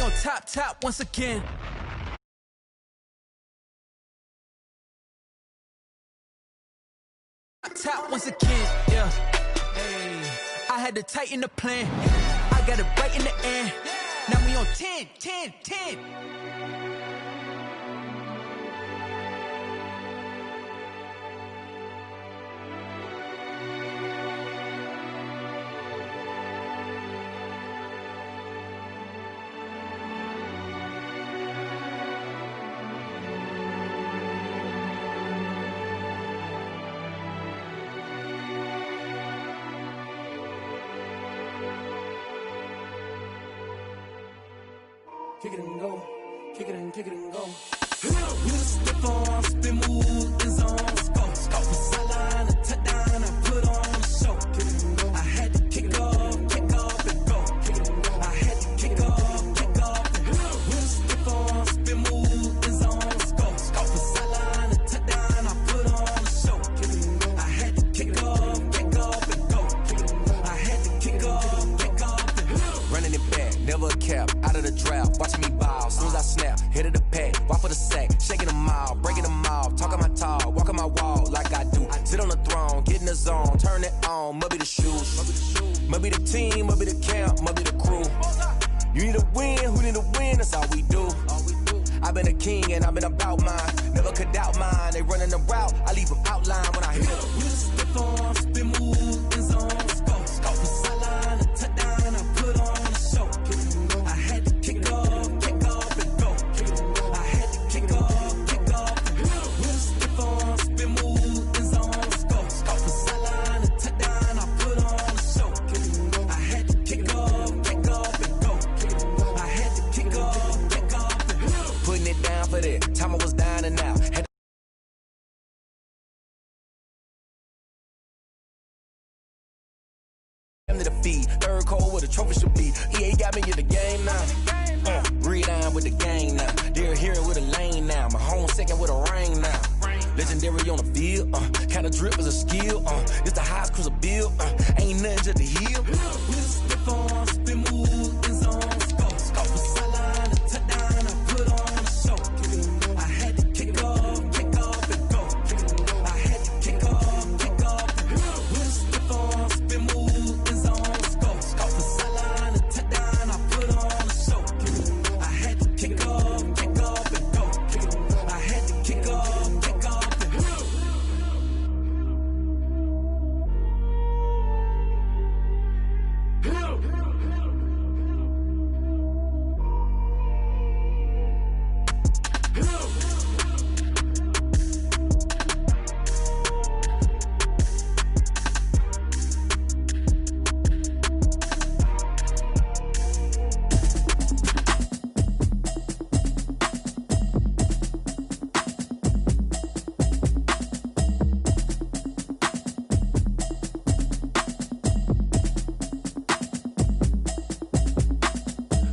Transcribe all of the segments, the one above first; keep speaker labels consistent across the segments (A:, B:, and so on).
A: on top once again. Top once again, yeah. Hey, I had to tighten the plan. I got it right in the end. Now we on 10.
B: Kick it and go, kick it and go. With a step on, spin move, in zone, scope. From sideline to touchdown, I put on a show. Kick it and go. I had to kick off and go. Kick it and go. I had to kick off and go. With a step on, spin move, in zone, scope. From sideline to touchdown, I put on a show. Kick it and go. I had to kick off and go. Kick it and go. I had to kick off and go.
C: Running it back, never a cap, out of the drought, watching me ball, soon as I snap, hit of the pack, walk for the sack, shaking them all, breaking them off, talking my talk, walking my wall like I do, sit on the throne, get in the zone, turn it on, must be the shoes, must be the team, must be the camp, must be the crew, you need a win, who need a win, that's all we do, I've been a king and I've been about mine, never could doubt mine, they running the route, I leave them outline when I hit them.
B: With a step on, spin move, in zone, scope, from sideline to touchdown, I put on a show. I had to kick off and go. I had to kick off and go. With a step on, spin move, in zone, scope. From sideline to touchdown, I put on a show. I had to kick off and go. I had to kick off and go.
C: Putting it down for that, time I was down and out. Had to defeat, third cold where the trophy should be. EA got me in the game now. Breathe on with the game now. They're here with a lane now. My home second with a ring now. Legendary on the field, kinda drip is a skill. It's the highest cruiser bill, ain't nothing just the hill.
B: With a step on, spin move, in zone, scope. From sideline to touchdown, I put on a show. I had to kick off and go. I had to kick off and go. With a step on, spin move, in zone, scope. From sideline to touchdown, I put on a show. I had to kick off and go. I had to kick off and go.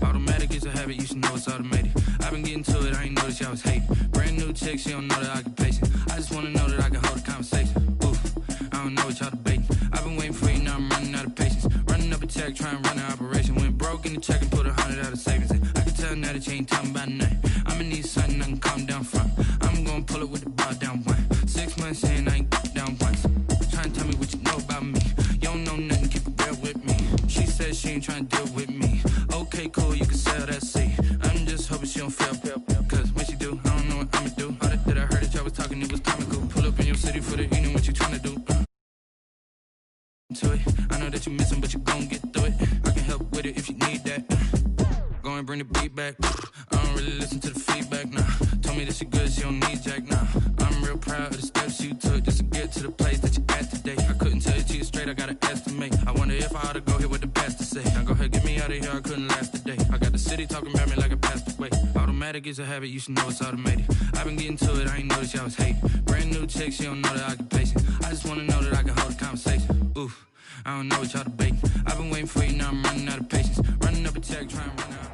D: Automatic is a habit, you should know it's automated. I've been getting to it, I ain't noticed y'all was hating. Brand new chick, she don't know the occupation. I just wanna know that I can hold a conversation. Oof, I don't know what y'all debating. I've been waiting for you, now I'm running out of patience. Running up a check, trying to run an operation. Went broke in the check and put 100 out of savings in. I can tell now that you ain't talking about nothing. I'ma need something I can calm down from. I'm gonna pull it with the bar down one. 6 months in, I ain't down once. Trying to tell me what you know about me. You don't know nothing, keep it real with me. She said she ain't trying to deal with me. Okay, cool, you can sell that seat. I'm just hoping she don't fail. Cause when she do, I don't know what I'ma do. All that I heard that y'all was talking, it was comical. Pull up in your city for the evening, what you trying to do? To it. I know that you missing, but you gon' get through it. I can help with it if you need that. Go and bring the beat back. I don't really listen to the feedback, nah. Told me that she good, she don't need Jack, nah. I'm real proud of the steps you took just to get to the place that you at today. I couldn't tell you to you straight, I gotta estimate. I wonder if I ought to go here with the pastor say. Now go ahead, get me out of here, I couldn't last today. I got the city talking about me like a passed away. Automatic is a habit, you should know it's automated. I've been getting to it, I ain't noticed y'all was hating. Brand new chick, she don't know the occupation. I just wanna know that I can hold a conversation. Oof, I don't know what y'all debating. I've been waiting for you, now I'm running out of patience. Running up a check, trying to run out.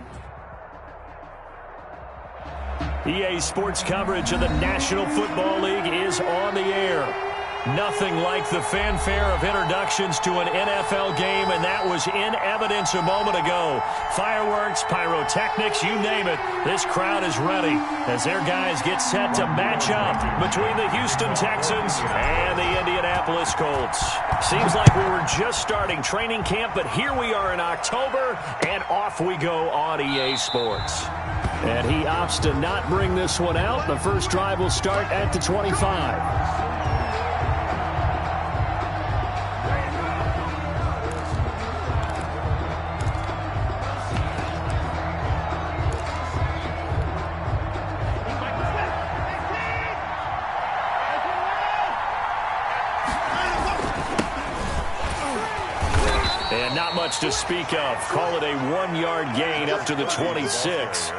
E: EA Sports coverage of the National Football League is on the air. Nothing like the fanfare of introductions to an NFL game, and that was in evidence a moment ago. Fireworks, pyrotechnics, you name it. This crowd is ready as their guys get set to match up between the Houston Texans and the Indianapolis Colts. Seems like we were just starting training camp, but here we are in October, and off we go on EA Sports. And he opts to not bring this one out. The first drive will start at the 25. And not much to speak of. Call it a 1-yard gain up to the 26.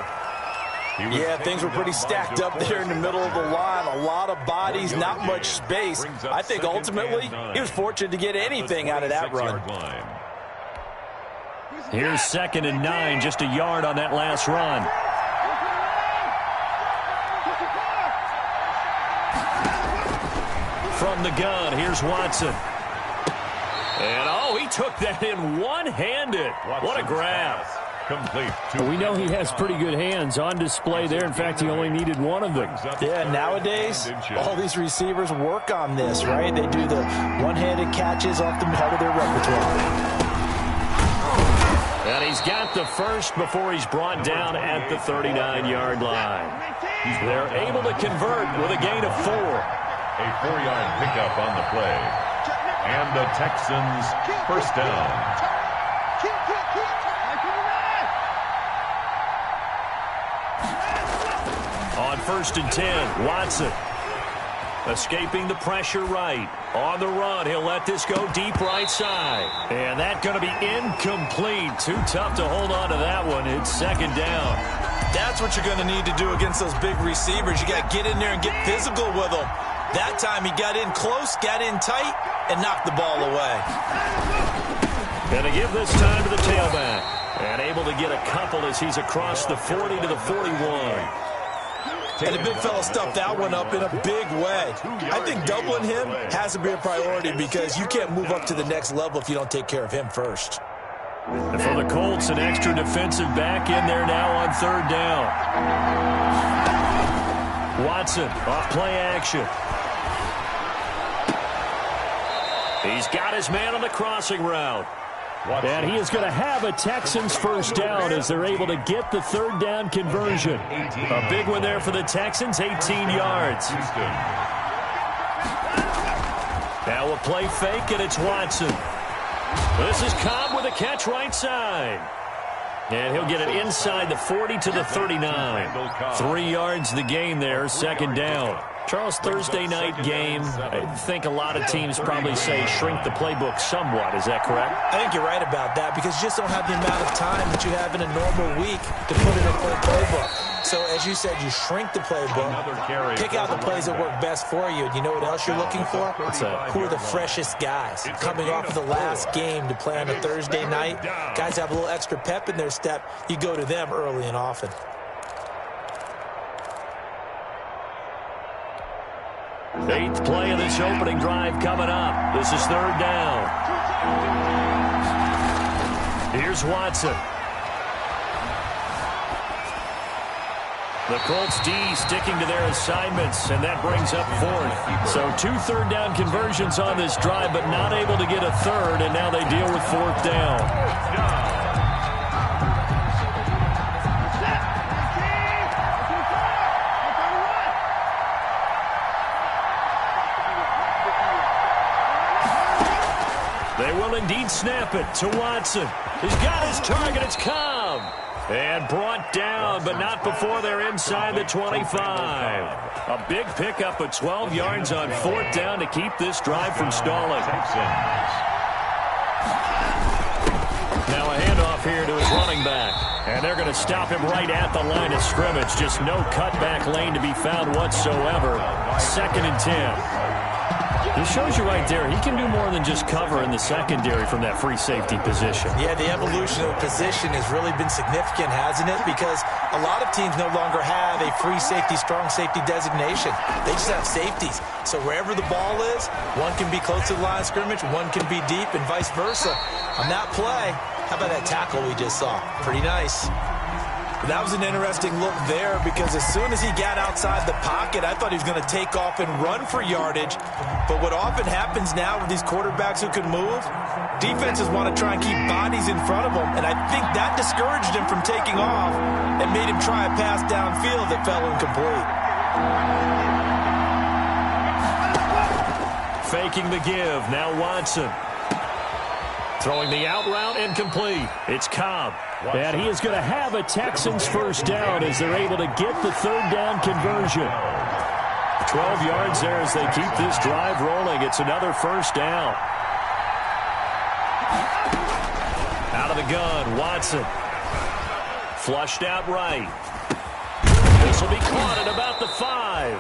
F: Yeah, things were pretty stacked up there in the middle of the line. A lot of bodies, not much space. I think ultimately he was fortunate to get anything out of that run.
E: Here's 2nd and 9, just a yard on that last run. From the gun, here's Watson. And, oh, he took that in one-handed. What a grab.
G: Complete.
E: We know he has pretty good hands on display there. In fact, he only needed one of them.
F: Yeah, nowadays, all these receivers work on this, right? They do the one-handed catches off the part of their repertoire.
E: And he's got the first before he's brought down at the 39-yard line. They're able to convert with a gain of 4.
G: A 4-yard pickup on the play. And the Texans first down.
E: On 1st and 10, Watson escaping the pressure right. On the run, he'll let this go deep right side. And that's going to be incomplete. Too tough to hold on to that one. It's 2nd down.
F: That's what you're going to need to do against those big receivers. You got to get in there and get physical with them. That time he got in close, got in tight, and knocked the ball away.
E: And to give this time to the tailback. And able to get a couple as he's across the 40 to the 41.
F: And the big fella stuffed that one up in a big way. I think doubling him has to be a priority because you can't move up to the next level if you don't take care of him first.
E: And for the Colts, an extra defensive back in there now on 3rd down. Watson off play action. He's got his man on the crossing route. And he is going to have a Texans first down as they're able to get the 3rd down conversion. A big one there for the Texans, 18 yards. Now a play fake, and it's Watson. This is Cobb with a catch right side. And he'll get it inside the 40 to the 39. 3 yards the gain there, 2nd down. Charles, Thursday night game, I think a lot of teams probably say shrink the playbook somewhat. Is that correct?
F: I think you're right about that because you just don't have the amount of time that you have in a normal week to put in a full playbook. So, as you said, you shrink the playbook, pick out the plays that work best for you. You know what else you're looking for?
E: What's that?
F: Who are the freshest guys? Coming off of the last game to play on a Thursday night, guys have a little extra pep in their step. You go to them early and often.
E: Eighth play of this opening drive coming up. This is 3rd down. Here's Watson. The Colts D sticking to their assignments, and that brings up 4th. So 2 3rd down conversions on this drive, but not able to get a 3rd, and now they deal with 4th down. They will indeed snap it to Watson. He's got his target. It's Cobb. And brought down, but not before they're inside the 25. A big pickup of 12 yards on 4th down to keep this drive from stalling. Now a handoff here to his running back. And they're going to stop him right at the line of scrimmage. Just no cutback lane to be found whatsoever. 2nd and 10. This shows you right there, he can do more than just cover in the secondary from that free safety position.
F: Yeah, the evolution of the position has really been significant, hasn't it? Because a lot of teams no longer have a free safety, strong safety designation. They just have safeties. So wherever the ball is, one can be close to the line of scrimmage, one can be deep, and vice versa. On that play, how about that tackle we just saw? Pretty nice. That was an interesting look there because as soon as he got outside the pocket, I thought he was going to take off and run for yardage. But what often happens now with these quarterbacks who can move, defenses want to try and keep bodies in front of them. And I think that discouraged him from taking off and made him try a pass downfield that fell incomplete.
E: Faking the give. Now Watson. Throwing the out route incomplete. It's Cobb. And he is going to have a Texans first down as they're able to get the third down conversion. 12 yards there as they keep this drive rolling. It's another first down. Out of the gun, Watson. Flushed out right. This will be caught at about the 5.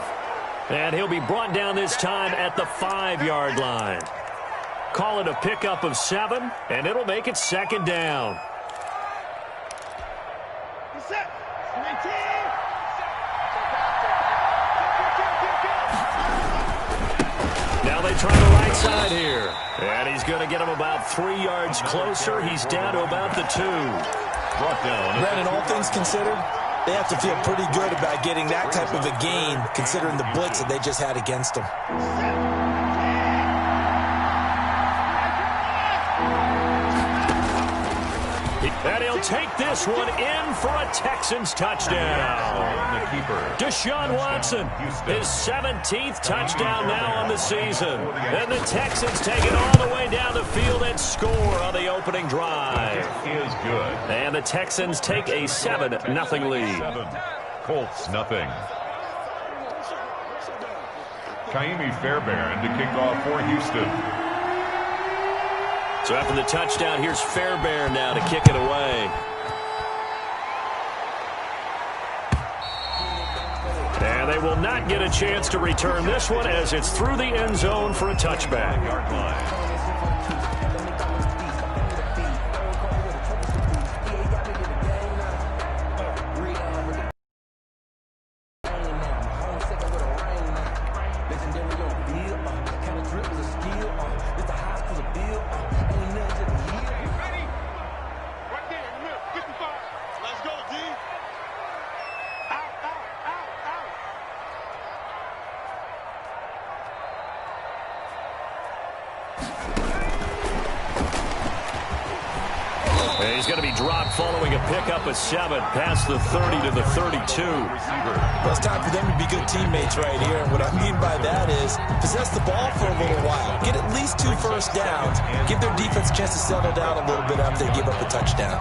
E: And he'll be brought down this time at the 5-yard line. Call it a pickup of 7, and it'll make it second down. Now they try the right side here. And he's going to get him about 3 yards closer. He's down to about the 2.
G: Brought down.
F: Brandon, all things considered, they have to feel pretty good about getting that type of a gain considering the blitz that they just had against them.
E: And he'll take this one in for a Texans touchdown.
G: The keeper.
E: Deshaun Watson, his 17th touchdown now on the season. And the Texans take it all the way down the field and score on the opening drive.
G: Is good.
E: And the Texans take a 7-0 lead.
G: 7. Colts, nothing. Kaimi Fairbairn to kick off for Houston.
E: So after the touchdown, here's Fairbairn now to kick it away. And they will not get a chance to return this one as it's through the end zone for a touchback.
G: Yard line.
E: He's going to be dropped following a pickup of 7 past the 30 to the 32.
F: Well, it's time for them to be good teammates right here. And what I mean by that is possess the ball for a little while. Get at least 2 first downs. Give their defense a chance to settle down a little bit after they give up a touchdown.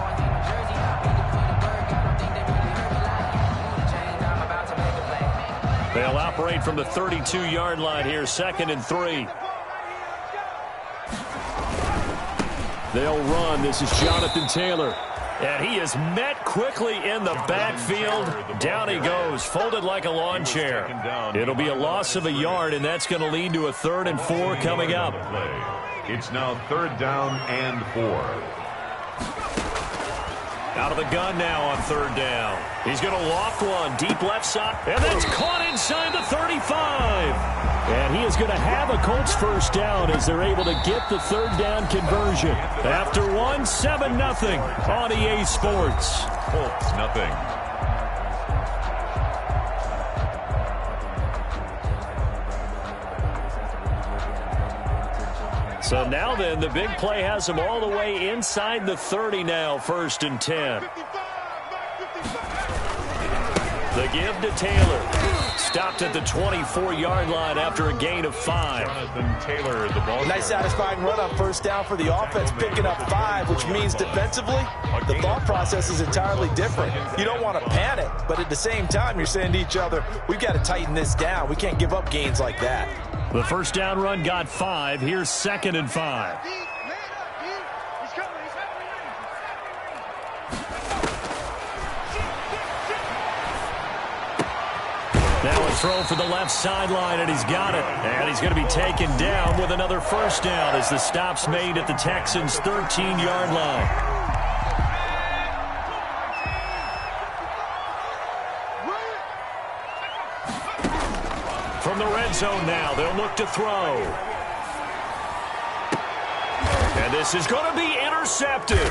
E: They'll operate from the 32-yard line here, 2nd and 3. They'll run. This is Jonathan Taylor. And he is met quickly in the backfield. Down he goes, folded like a lawn chair. It'll be a loss of a yard, and that's going to lead to a 3rd and 4 coming up.
G: It's now 3rd down and 4.
E: Out of the gun now on 3rd down. He's going to loft one deep left side, and that's caught inside the 35. And he is going to have a Colts first down as they're able to get the 3rd down conversion. After 7-0 on EA Sports.
G: Colts, nothing.
E: So now then, the big play has him all the way inside the 30 now, 1st and 10. The give to Taylor. Stopped at the 24-yard line after a gain of 5.
G: Jonathan Taylor, the ball.
F: Nice satisfying run on 1st down for the offense, picking up 5, which means defensively, the thought process is entirely different. You don't want to panic, but at the same time, you're saying to each other, we've got to tighten this down. We can't give up gains like that.
E: The 1st down run got 5. Here's 2nd and 5. Now a throw for the left sideline, and he's got it. And he's going to be taken down with another first down as the stop's made at the Texans' 13-yard line. From the red zone now, they'll look to throw. And this is going to be intercepted.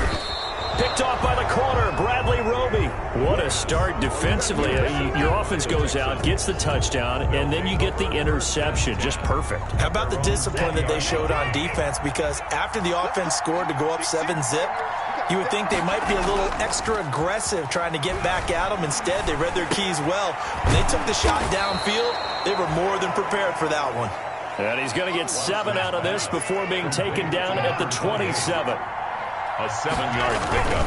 E: Picked off by the corner, Bradley Roby. What a start defensively. Your offense goes out, gets the touchdown, and then you get the interception. Just perfect. How about the discipline that they showed on defense? Because after the offense scored to go up 7-zip, you would think they might be a little extra aggressive trying to get back at them. Instead, they read their keys well. When they took the shot downfield, they were more than prepared for that one. And he's going to get 7 out of this before being taken down at the 27.
G: A 7-yard pickup.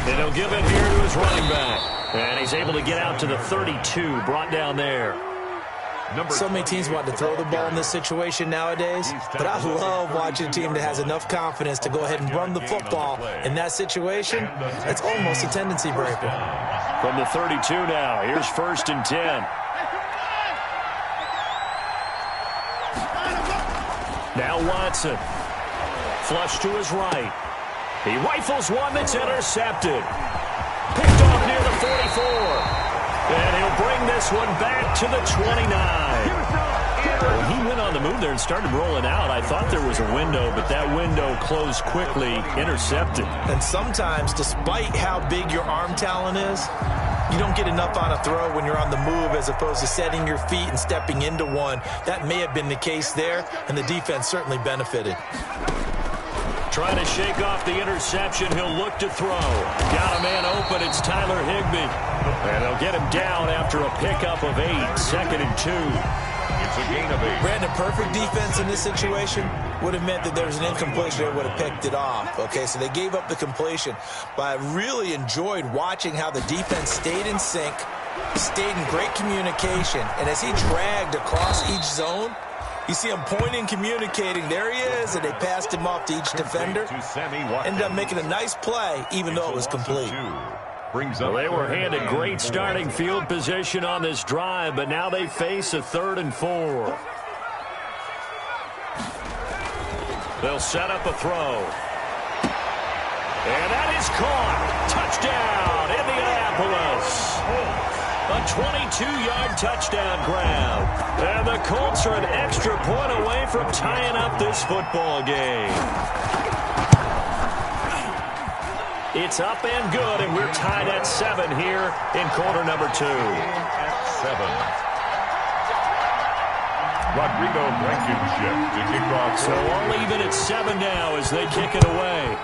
E: And he'll give it here to his running back. And he's able to get out to the 32, brought down there.
F: So many teams want to throw the ball in this situation nowadays, but I love watching a team that has enough confidence to go ahead and run the football in that situation. It's almost a tendency breaker.
E: From the 32 now, here's 1st and 10. Now Watson. Flush to his right. He rifles one that's intercepted. Picked off near the 44. And he'll bring this one back to the 29. Well, he went on the move there and started rolling out. I thought there was a window, but that window closed quickly, intercepted.
F: And sometimes, despite how big your arm talent is, you don't get enough on a throw when you're on the move as opposed to setting your feet and stepping into one. That may have been the case there, and the defense certainly benefited.
E: Trying to shake off the interception. He'll look to throw. Got a man open. It's Tyler Higbee. And they'll get him down after a pickup of 8. 2nd and 2.
G: It's a gain of 8.
F: Brandon, perfect defense in this situation would have meant that there was an incompletion. They would have picked it off. Okay, so they gave up the completion. But I really enjoyed watching how the defense stayed in sync, stayed in great communication. And as he dragged across each zone, you see him pointing, communicating. There he is, and they passed him off to each defender. Ended up making a nice play, even though it was complete.
E: Well, they were handed great starting field position on this drive, but now they face a 3rd and 4. They'll set up a throw. And that is caught. Touchdown, Indianapolis. A 22-yard touchdown grab. And the Colts are an extra point away from tying up this football game. It's up and good, and we're tied at 7 here in quarter number 2.
G: 7. Rodrigo Blankenship to kick off.
E: So all even at 7 now as they kick it away.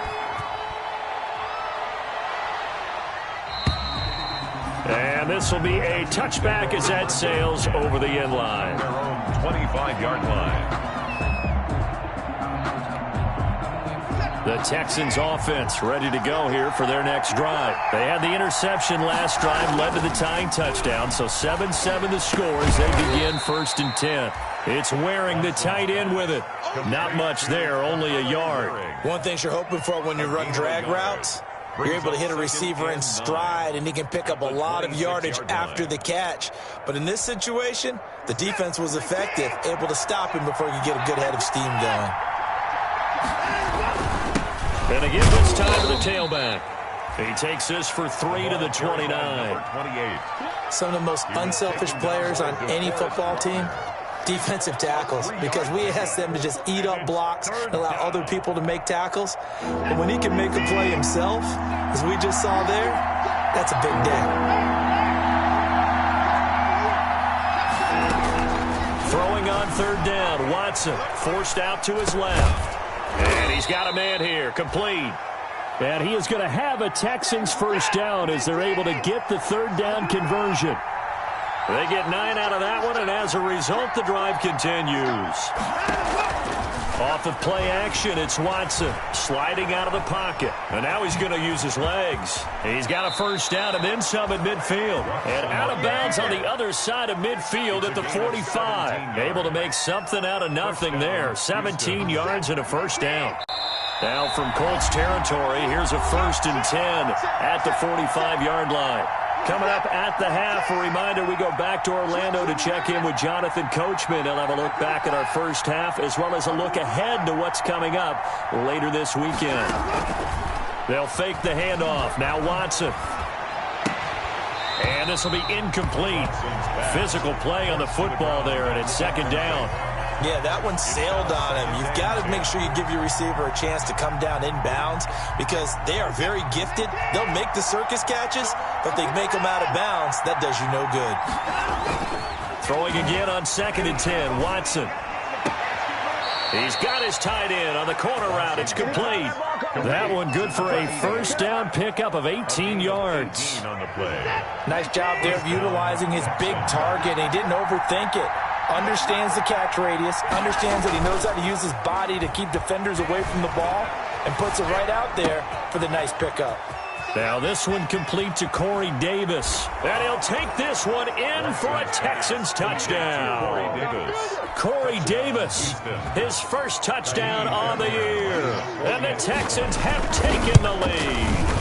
E: And this will be a touchback as that sails over the end line.
G: Their own 25-yard line.
E: The Texans offense ready to go here for their next drive. They had the interception last drive, led to the tying touchdown. So 7-7 the score as they begin 1st and 10. It's Waring, the tight end, with it. Not much there, only a yard.
F: One thing you're hoping for when you run drag routes, you're able to hit a receiver in stride, and he can pick up a lot of yardage after the catch. But in this situation, the defense was effective, able to stop him before he could get a good head of steam going.
E: And again, this time to the tailback. He takes this for 3 to the 29.
F: Some of the most unselfish players on any football team, defensive tackles, because we ask them to just eat up blocks and allow other people to make tackles. But when he can make a play himself, as we just saw there, that's a big day.
E: Throwing on 3rd down, Watson forced out to his left. And he's got a man here, complete. And he is going to have a Texans first down as they're able to get the 3rd down conversion. They get 9 out of that one, and as a result, the drive continues. Off of play action, it's Watson sliding out of the pocket. And now he's going to use his legs. He's got a first down and then some at midfield. And out of bounds on the other side of midfield at the 45. Able to make something out of nothing there. 17 yards and a first down. Now from Colts territory, here's a 1st and 10 at the 45-yard line. Coming up at the half, a reminder, we go back to Orlando to check in with Jonathan Coachman. He'll have a look back at our first half as well as a look ahead to what's coming up later this weekend. They'll fake the handoff. Now Watson. And this will be incomplete. Physical play on the football there, and it's second down.
F: Yeah, that one sailed on him. You've got to make sure you give your receiver a chance to come down inbounds because they are very gifted. They'll make the circus catches, but if they make them out of bounds, that does you no good.
E: Throwing again on 2nd and 10, Watson. He's got his tight end on the corner route. It's complete. That one good for a first down pickup of 18 yards.
F: Nice job there of utilizing his big target. He didn't overthink it. Understands the catch radius, understands that he knows how to use his body to keep defenders away from the ball, and puts it right out there for the nice pickup.
E: Now this one complete to Corey Davis. And he'll take this one in for a Texans touchdown. Corey Davis, his first touchdown on the year. And the Texans have taken the lead.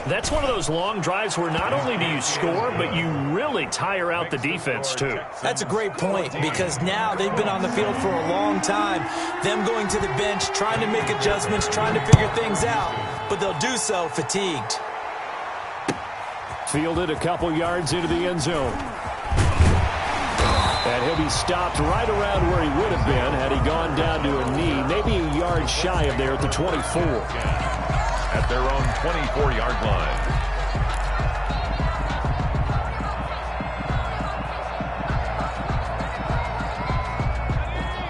E: That's one of those long drives where not only do you score, but you really tire out the defense, too.
F: That's a great point because now they've been on the field for a long time. Them going to the bench, trying to make adjustments, trying to figure things out, but they'll do so fatigued.
E: Fielded a couple yards into the end zone. And he'll be stopped right around where he would have been had he gone down to a knee, maybe a yard shy of there at the 24.
G: At their own 24-yard line.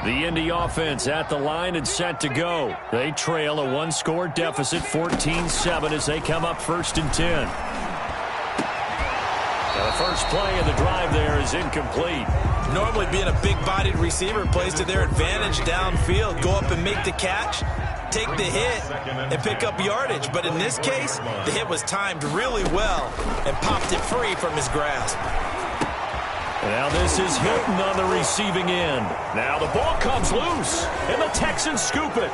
E: The Indy offense at the line and set to go. They trail a one-score deficit, 14-7, as they come up 1st and 10. Now the first play of the drive there is incomplete.
F: Normally being a big-bodied receiver plays to their advantage downfield. Go up and make the catch, take the hit, and pick up yardage. But in this case, the hit was timed really well and popped it free from his grasp.
E: Now this is Hilton on the receiving end. Now the ball comes loose, and the Texans scoop it.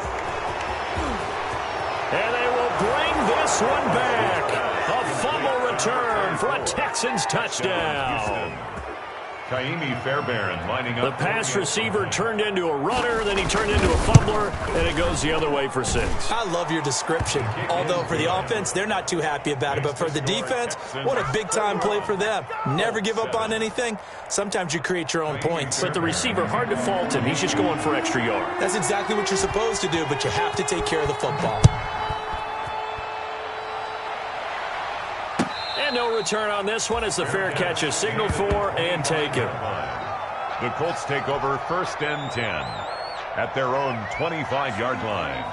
E: And they will bring this one back. A fumble return for a Texans touchdown.
G: Kaimi Fairbairn lining up.
E: The pass receiver turned into a runner, then he turned into a fumbler, and it goes the other way for 6.
F: I love your description. Although for the offense, they're not too happy about it. But for the defense, what a big-time play for them. Never give up on anything. Sometimes you create your own points.
E: But the receiver, hard to fault him. He's just going for extra yard.
F: That's exactly what you're supposed to do, but you have to take care of the football.
E: No return on this one as the fair catch is signaled for and taken.
G: The Colts take over 1st and 10 at their own 25-yard line.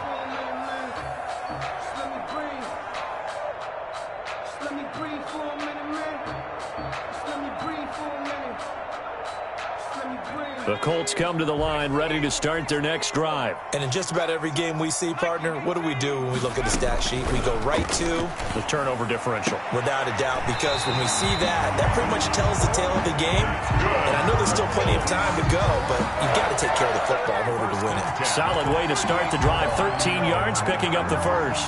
E: The Colts come to the line ready to start their next drive.
F: And in just about every game we see, partner, what do we do when we look at the stat sheet? We go right to
E: the turnover differential.
F: Without a doubt, because when we see that, that pretty much tells the tale of the game. And I know there's still plenty of time to go, but you've got to take care of the football in order to win it.
E: Solid way to start the drive. 13 yards, picking up the first.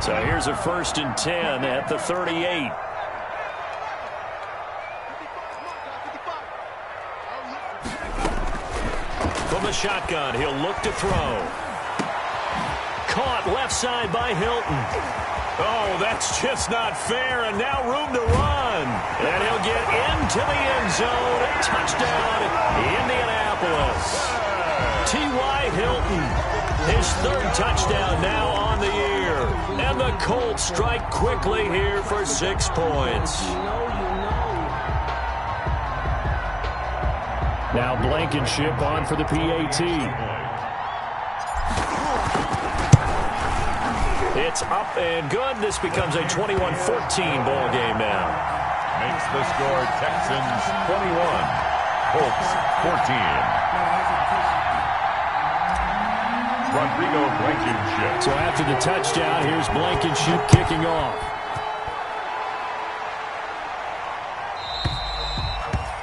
E: So here's a 1st and 10 at the 38. From the shotgun, he'll look to throw. Caught left side by Hilton. Oh, that's just not fair, and now room to run. And he'll get into the end zone. Touchdown, Indianapolis. T.Y. Hilton, his 3rd touchdown now on the year. And the Colts strike quickly here for 6 points. Now Blankenship on for the PAT. It's up and good. This becomes a 21-14 ball game now.
G: Makes the score Texans 21, Colts 14. Rodrigo Blankenship.
E: So after the touchdown, here's Blankenship kicking off.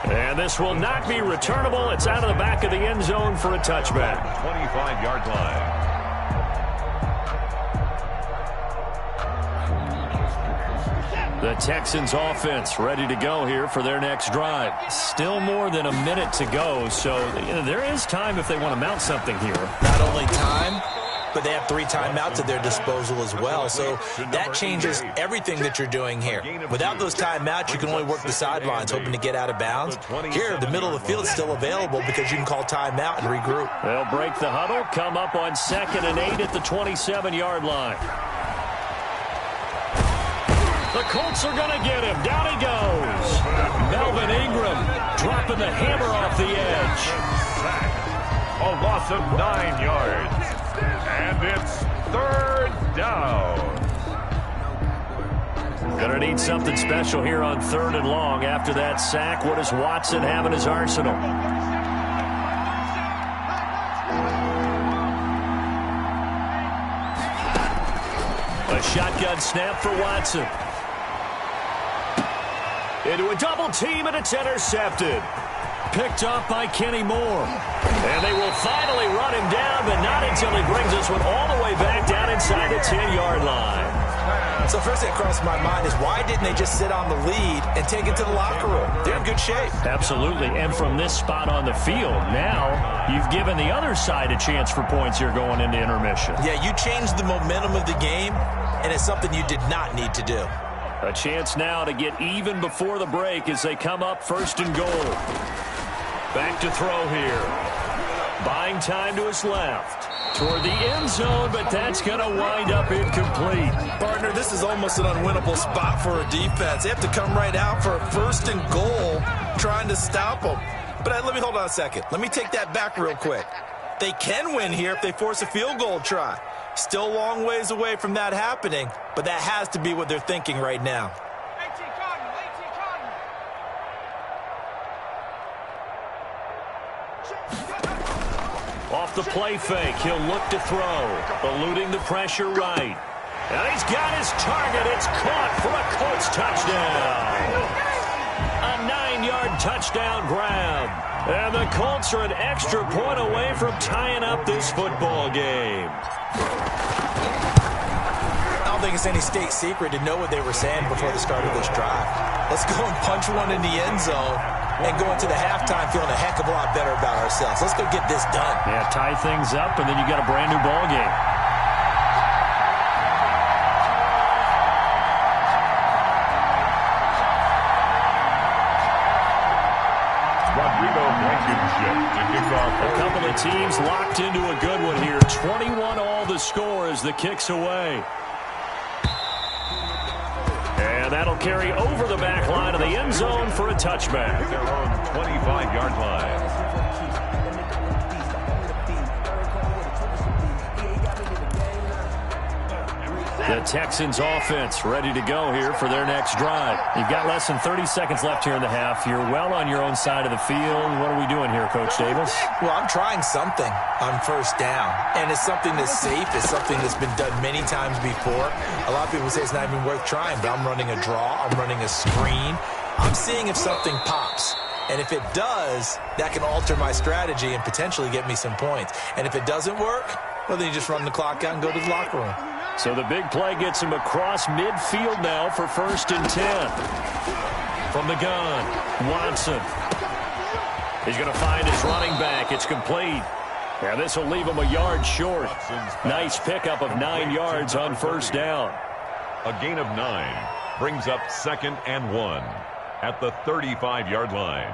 E: And this will not be returnable. It's out of the back of the end zone for a touchback.
G: 25-yard line.
E: The Texans offense ready to go here for their next drive. Still more than a minute to go, so there is time if they want to mount something here.
F: Not only time, but they have 3 timeouts at their disposal as well, so that changes everything that you're doing here. Without those timeouts, you can only work the sidelines, hoping to get out of bounds. Here, the middle of the field is still available because you can call timeout and regroup.
E: They'll break the huddle, come up on 2nd and 8 at the 27-yard line. The Colts are going to get him. Down he goes. Melvin Ingram dropping the hammer off the edge.
G: A loss of 9 yards. And it's 3rd down.
E: Going to need something special here on 3rd and long. After that sack, what does Watson have in his arsenal? A shotgun snap for Watson. Into a double team, and it's intercepted. Picked off by Kenny Moore. And they will finally run him down, but not until he brings this one all the way back down inside the 10-yard line.
F: So first thing that crossed my mind is why didn't they just sit on the lead and take it to the locker room? They're in good shape.
E: Absolutely, and from this spot on the field, now you've given the other side a chance for points here going into intermission.
F: Yeah, you changed the momentum of the game, and it's something you did not need to do.
E: A chance now to get even before the break as they come up 1st and goal. Back to throw here. Buying time to his left. Toward the end zone, but that's going to wind up incomplete.
F: Partner, this is almost an unwinnable spot for a defense. They have to come right out for a 1st and goal trying to stop them. But let me hold on a second. Let me take that back real quick. They can win here if they force a field goal try. Still a long ways away from that happening, but that has to be what they're thinking right now.
E: Off the play fake, he'll look to throw, eluding the pressure right. And he's got his target. It's caught for a Colts touchdown. A 9-yard touchdown grab. And the Colts are an extra point away from tying up this football game.
F: I don't think it's any state secret to know what they were saying before the start of this drive. Let's go and punch one in the end zone and go into the halftime feeling a heck of a lot better about ourselves. Let's go get this done.
E: Yeah, tie things up, and then you got a brand new ball game. A couple of teams locked into a good one here. 21 all the score as the kick's away. And that'll carry over the back line of the end zone for a touchback.
G: Their own 25-yard line.
E: The Texans offense ready to go here for their next drive. You've got less than 30 seconds left here in the half. You're well on your own side of the field. What are we doing here, Coach Davis?
F: Well, I'm trying something on 1st down, and it's something that's safe. It's something that's been done many times before. A lot of people say it's not even worth trying, but I'm running a draw. I'm running a screen. I'm seeing if something pops. And if it does, that can alter my strategy and potentially get me some points. And if it doesn't work, well, then you just run the clock out and go to the locker room.
E: So the big play gets him across midfield now for 1st and 10. From the gun, Watson. He's going to find his running back. It's complete. And this will leave him a yard short. Nice pickup of 9 yards on 1st down.
G: A gain of 9 brings up 2nd and 1 at the 35-yard line.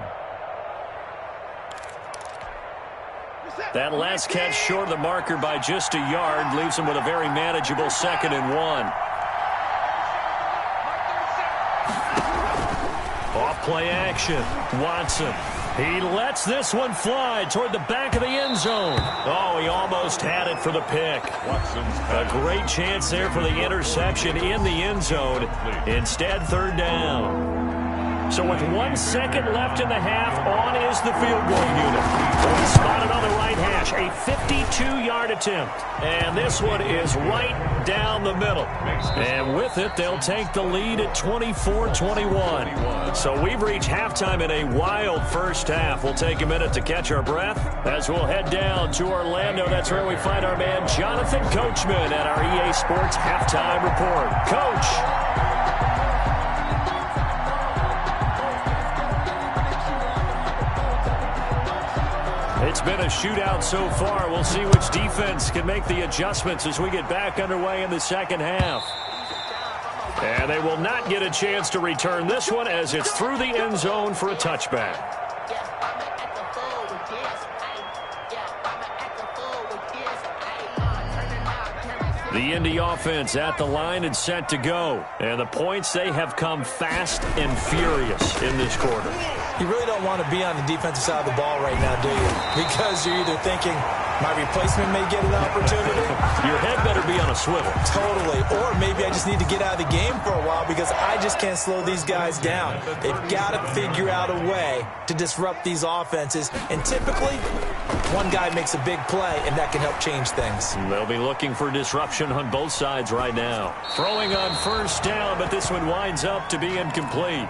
E: That last catch short of the marker by just a yard leaves him with a very manageable 2nd and 1. Off play action. Watson. He lets this one fly toward the back of the end zone. Oh, he almost had it for the pick. A great chance there for the interception in the end zone. Instead, 3rd down. So with 1 second left in the half, on is the field goal unit. Spotted on the right hash, a 52-yard attempt. And this one is right down the middle. And with it, they'll take the lead at 24-21. So we've reached halftime in a wild 1st half. We'll take a minute to catch our breath as we'll head down to Orlando. That's where we find our man Jonathan Coachman at our EA Sports Halftime Report. Coach. been a shootout so far. We'll see which defense can make the adjustments as we get back underway in the second half. And they will not get a chance to return this one as it's through the end zone for a touchback. The Indy offense at the line and set to go. And the points, they have come fast and furious in this quarter.
F: You really don't want to be on the defensive side of the ball right now, do you? Because you're either thinking, my replacement may get an opportunity.
E: Your head better be on a swivel.
F: Totally. Or maybe I just need to get out of the game for a while because I just can't slow these guys down. They've got to figure out a way to disrupt these offenses. And typically, one guy makes a big play, and that can help change things.
E: They'll be looking for disruption on both sides right now. Throwing on first down, but this one winds up to be incomplete.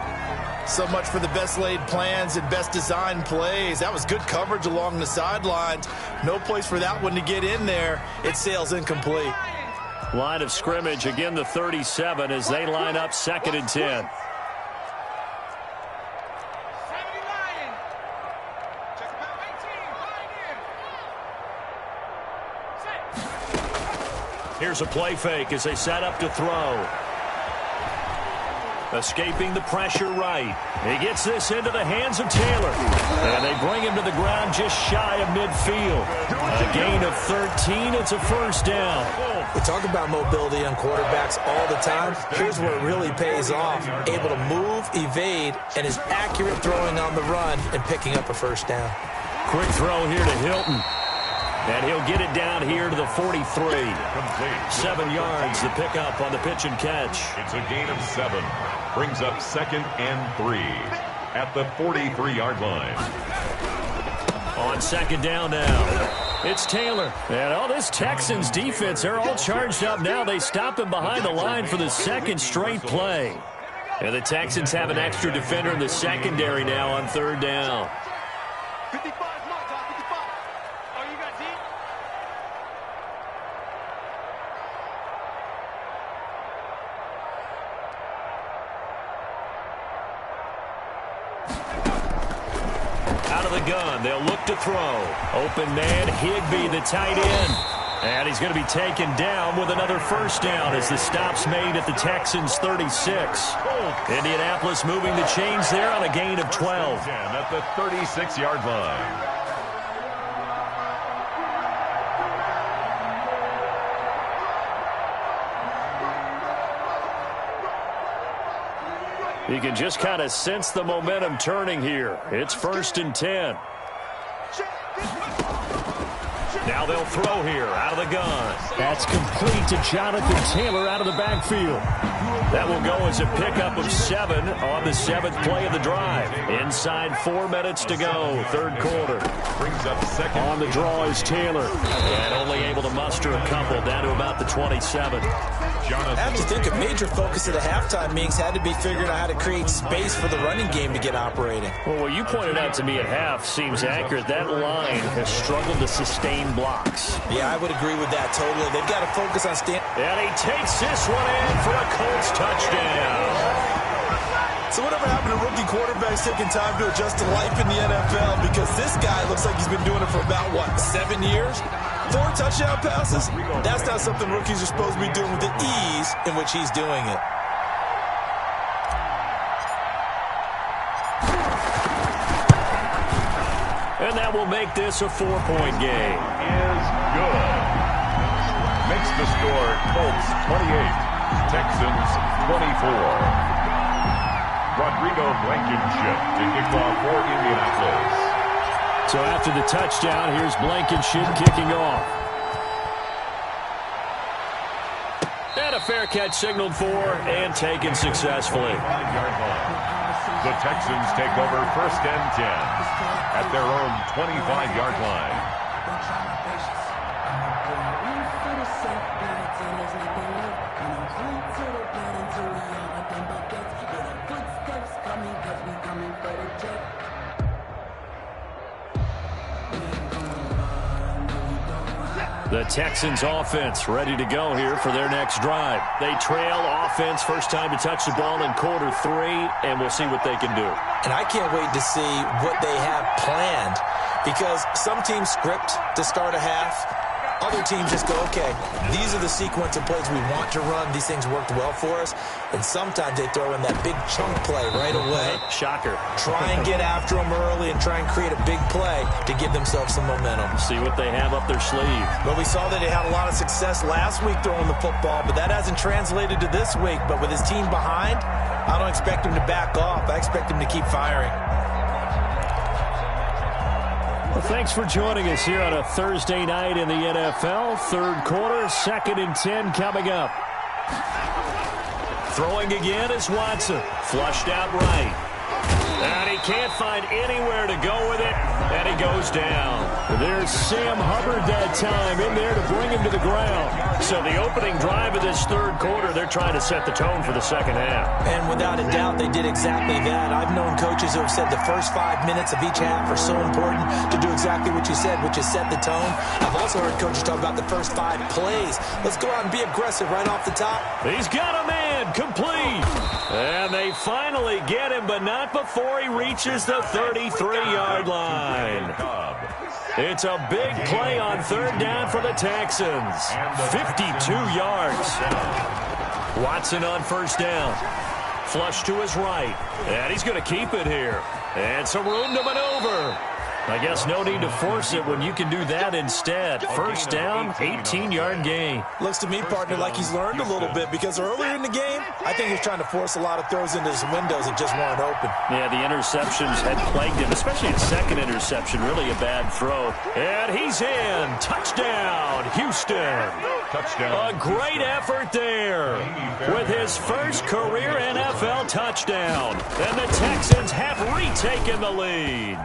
H: So much for the best laid plans and best designed plays. That was good coverage along the sidelines. No place for that one to get in there. It sails incomplete.
E: Line of scrimmage, again the 37 as they line up 2nd and 10. Here's a play fake as they set up to throw. Escaping the pressure right. He gets this into the hands of Taylor. And they bring him to the ground just shy of midfield. A gain of 13. It's a first down.
F: We talk about mobility on quarterbacks all the time. Here's where it really pays off. Able to move, evade, and is accurate throwing on the run and picking up a first down.
E: Quick throw here to Hilton. And he'll get it down here to the 43.
G: Complete.
E: 7 yards, the pickup on the pitch and catch.
G: It's a gain of 7. Brings up 2nd and 3 at the 43-yard line.
E: On 2nd down now, it's Taylor. And this Texans defense, they're all charged up now. They stop him behind the line for the 2nd straight play. And the Texans have an extra defender in the secondary now on 3rd down. Gun. They'll look to throw. Open man, Higbee, the tight end. And he's going to be taken down with another first down as the stop's made at the Texans' 36. Indianapolis moving the chains there on a gain of 12.
G: At the 36-yard line.
E: You can just kind of sense the momentum turning here. It's 1st and 10. Now they'll throw here out of the gun. That's complete to Jonathan Taylor out of the backfield. That will go as a pickup of 7 on the 7th play of the drive. Inside 4 minutes to go, 3rd quarter.
G: Brings up 2nd.
E: On the draw is Taylor. And only able to muster a couple down to about the 27.
F: I have to think a major focus of the halftime meetings had to be figuring out how to create space for the running game to get operating.
E: Well, what you pointed out to me at half seems accurate. That line has struggled to sustain blocks.
F: Yeah, I would agree with that totally. They've got to focus on
E: And he takes this one in for a Colts touchdown.
H: So whatever happened to rookie quarterbacks taking time to adjust to life in the NFL? Because this guy looks like he's been doing it for about, 7 years? 4 touchdown passes? That's not something rookies are supposed to be doing with the ease in which he's doing it.
E: And that will make this a 4-point game.
G: Is good. Makes the score Colts 28, Texans 24. Rodrigo Blankenship to kick off for Indianapolis.
E: So after the touchdown, here's Blankenship kicking off. And a fair catch signaled for and taken successfully.
G: 5-yard line. The Texans take over 1st and 10 at their own 25-yard line.
E: The Texans offense ready to go here for their next drive. They trail offense, first time to touch the ball in quarter 3, and we'll see what they can do.
F: And I can't wait to see what they have planned, because some teams script to start a half. Other teams just go, okay, these are the sequence of plays we want to run. These things worked well for us. And sometimes they throw in that big chunk play right away.
E: Shocker.
F: Try and get after them early and try and create a big play to give themselves some momentum.
E: See what they have up their sleeve.
F: Well, we saw that they had a lot of success last week throwing the football, but that hasn't translated to this week. But with his team behind, I don't expect him to back off. I expect him to keep firing.
E: Well, thanks for joining us here on a Thursday night in the NFL. Third quarter, 2nd and 10 coming up. Throwing again is Watson. Flushed out right. And he can't find anywhere to go with it, and he goes down. There's Sam Hubbard that time in there to bring him to the ground. So the opening drive of this third quarter, they're trying to set the tone for the second half.
F: And without a doubt, they did exactly that. I've known coaches who have said the first 5 minutes of each half are so important to do exactly what you said, which is set the tone. I've also heard coaches talk about the first 5 plays. Let's go out and be aggressive right off the top.
E: He's got a man, complete. And they finally get him, but not before he reaches the 33-yard line. It's a big play on third down for the Texans. 52 yards. Watson on first down. Flush to his right. And he's going to keep it here. And some room to maneuver. I guess no need to force it when you can do that instead. First down, 18-yard gain.
F: Looks to me, partner, like he's learned a little bit, because earlier in the game, I think he was trying to force a lot of throws into his windows that just weren't open.
E: Yeah, the interceptions had plagued him, especially his second interception, really a bad throw. And he's in. Touchdown, Houston.
G: Touchdown.
E: A great effort there with his first career NFL touchdown. And the Texans have retaken the lead.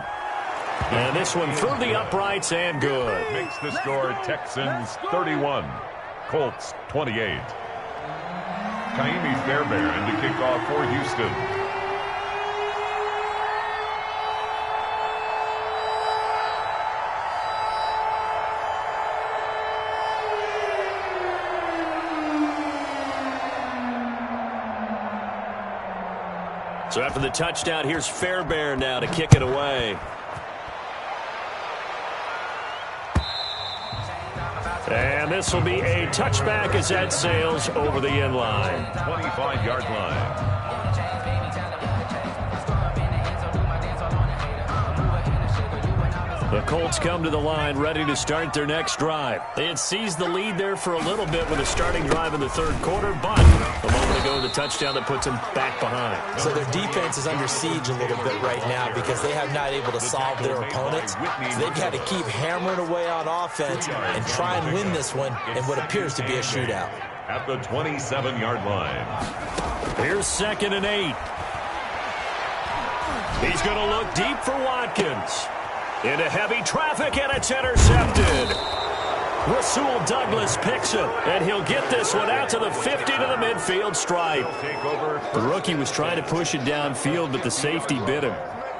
E: And this one through the uprights and good.
G: Makes the score Texans 31, Colts 28. Kaimi Fairbairn to kick off for Houston.
E: So after the touchdown, here's Fairbairn now to kick it away. And this will be a touchback as that sails over the end line.
G: 25-yard line.
E: The Colts come to the line ready to start their next drive. They had seized the lead there for a little bit with a starting drive in the third quarter, but a moment ago the touchdown that puts them back behind.
F: So their defense is under siege a little bit right now because they have not able to solve their opponents. So they've had to keep hammering away on offense and try and win this one in what appears to be a shootout.
G: At the 27-yard line.
E: Here's 2nd and 8. He's going to look deep for Watkins. Into heavy traffic, and it's intercepted. Rasul Douglas picks it, and he'll get this one out to the 50 to the midfield stripe. The rookie was trying to push it downfield, but the safety bit him.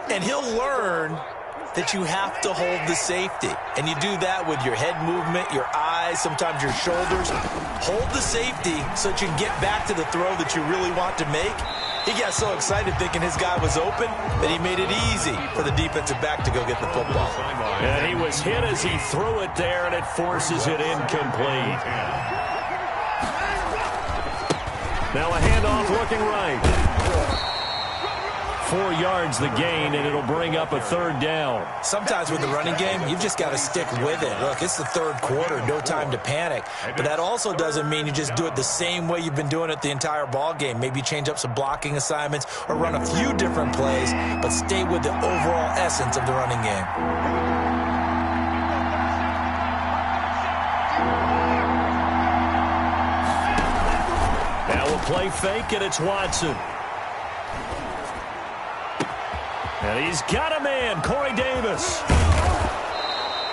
F: And he'll learn that you have to hold the safety. And you do that with your head movement, your eyes, sometimes your shoulders. Hold the safety so that you can get back to the throw that you really want to make. He got so excited thinking his guy was open that he made it easy for the defensive back to go get the football.
E: And he was hit as he threw it there, and it forces it incomplete. Now a handoff looking right. 4 yards the gain, and it'll bring up a third down.
F: Sometimes with the running game, you've just got to stick with it. Look, it's the third quarter, no time to panic. But that also doesn't mean you just do it the same way you've been doing it the entire ball game. Maybe change up some blocking assignments or run a few different plays, but stay with the overall essence of the running game.
E: Now we'll play fake, and it's Watson. And he's got a man, Corey Davis.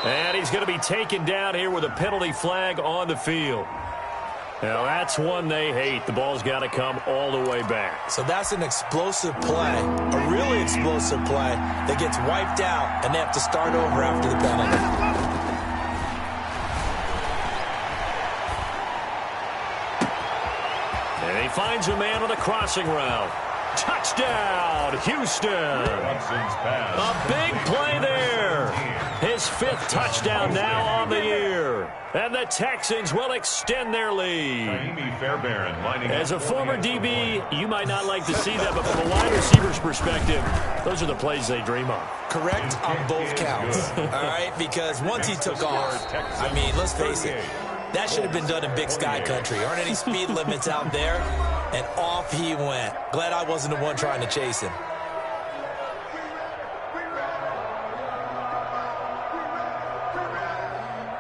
E: And he's going to be taken down here with a penalty flag on the field. Now, that's one they hate. The ball's got to come all the way back.
F: So that's an explosive play, a really explosive play that gets wiped out, and they have to start over after the penalty.
E: finds a man on the crossing route. Touchdown, Houston. A big play there. His 5th touchdown now on the year. And the Texans will extend their lead. As a former DB, you might not like to see that, but from a wide receiver's perspective, those are the plays they dream of.
F: Correct on both counts, all right? Because once he took off, I mean, let's face it, that should have been done in Big Sky Country. Aren't any speed limits out there? And off he went. Glad I wasn't the one trying to chase him.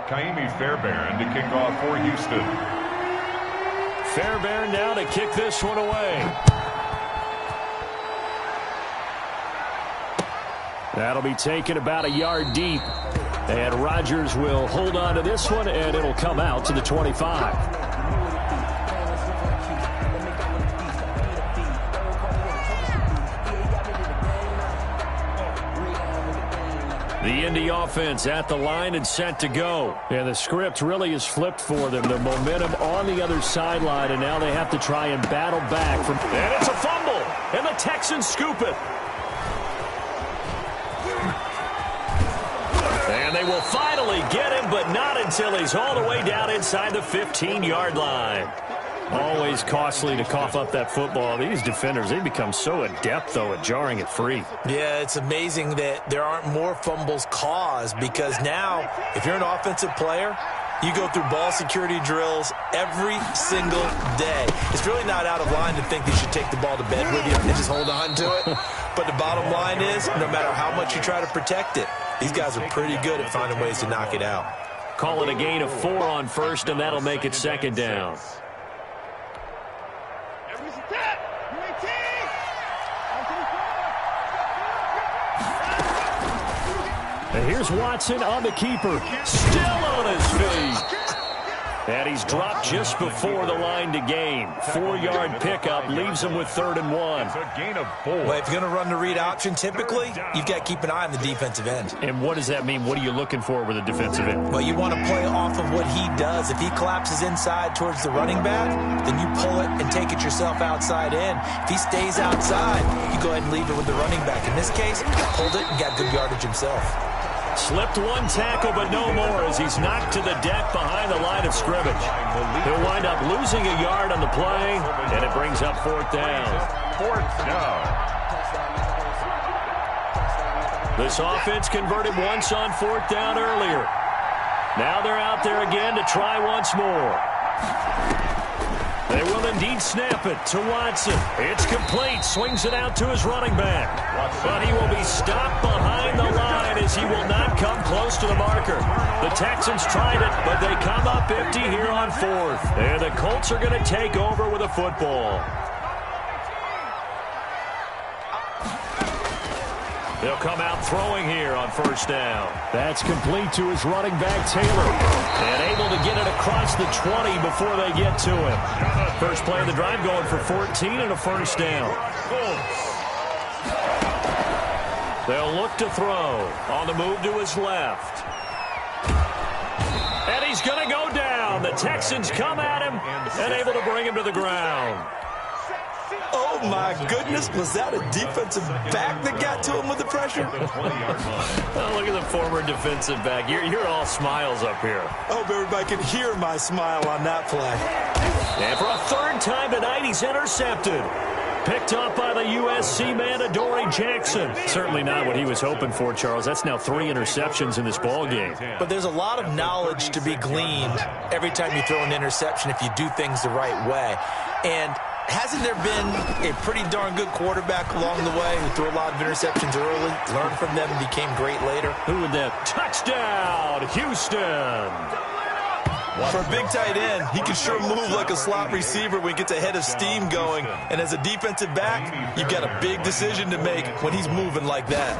G: Kaimi Fairbairn to kick off for Houston.
E: Fairbairn now to kick this one away. That'll be taken about a yard deep. And Rodgers will hold on to this one, and it'll come out to the 25. The Indy offense at the line and set to go. And the script really is flipped for them. The momentum on the other sideline, and now they have to try and battle back. And it's a fumble, and the Texans scoop it. And they will finally get him, but not until he's all the way down inside the 15-yard line. Always costly to cough up that football. These defenders, they become so adept, though, at jarring it free.
F: Yeah, it's amazing that there aren't more fumbles caused, because now, if you're an offensive player, you go through ball security drills every single day. It's really not out of line to think that you should take the ball to bed with you and just hold on to it. But the bottom line is, no matter how much you try to protect it, these guys are pretty good at finding ways to knock it out.
E: Call it a gain of 4 on first, and that'll make it 2nd down. And here's Watson on the keeper. Still on his feet. And he's dropped just before the line to gain. 4-yard pickup leaves him with 3rd and 1.
G: It's a gain of 4.
F: Well, if you're going to run the read option, typically, you've got to keep an eye on the defensive end.
E: And what does that mean? What are you looking for with a defensive end?
F: Well, you want to play off of what he does. If he collapses inside towards the running back, then you pull it and take it yourself outside in. If he stays outside, you go ahead and leave it with the running back. In this case, he pulled it and got good yardage himself.
E: Slipped one tackle, but no more as he's knocked to the deck behind the line of scrimmage. He'll wind up losing a yard on the play, and it brings up 4th down.
G: 4th down.
E: This offense converted once on 4th down earlier. Now they're out there again to try once more. They will indeed snap it to Watson. It's complete. Swings it out to his running back. But he will be stopped behind the line as he will not come close to the marker. The Texans tried it, but they come up empty here on 4th. And the Colts are going to take over with a football. They'll come out throwing here on 1st down. That's complete to his running back, Taylor. And able to get it across the 20 before they get to him. First play of the drive going for 14 and a 1st down. They'll look to throw. On the move to his left. And he's going to go down. The Texans come at him and able to bring him to the ground.
F: Oh, my goodness. Was that a defensive back that got to him with the pressure?
E: Oh, look at the former defensive back. You're all smiles up here.
F: I hope everybody can hear my smile on that play.
E: And for a 3rd time tonight, he's intercepted. Picked up by the USC man, Adoree Jackson. Certainly not what he was hoping for, Charles. That's now 3 interceptions in this ball game.
F: But there's a lot of knowledge to be gleaned every time you throw an interception if you do things the right way. And hasn't there been a pretty darn good quarterback along the way who threw a lot of interceptions early, learned from them, and became great later?
E: Who would that? Touchdown, Houston!
F: For a big tight end, he can sure move like a slot receiver when he gets a head of steam going. And as a defensive back, you've got a big decision to make when he's moving like that.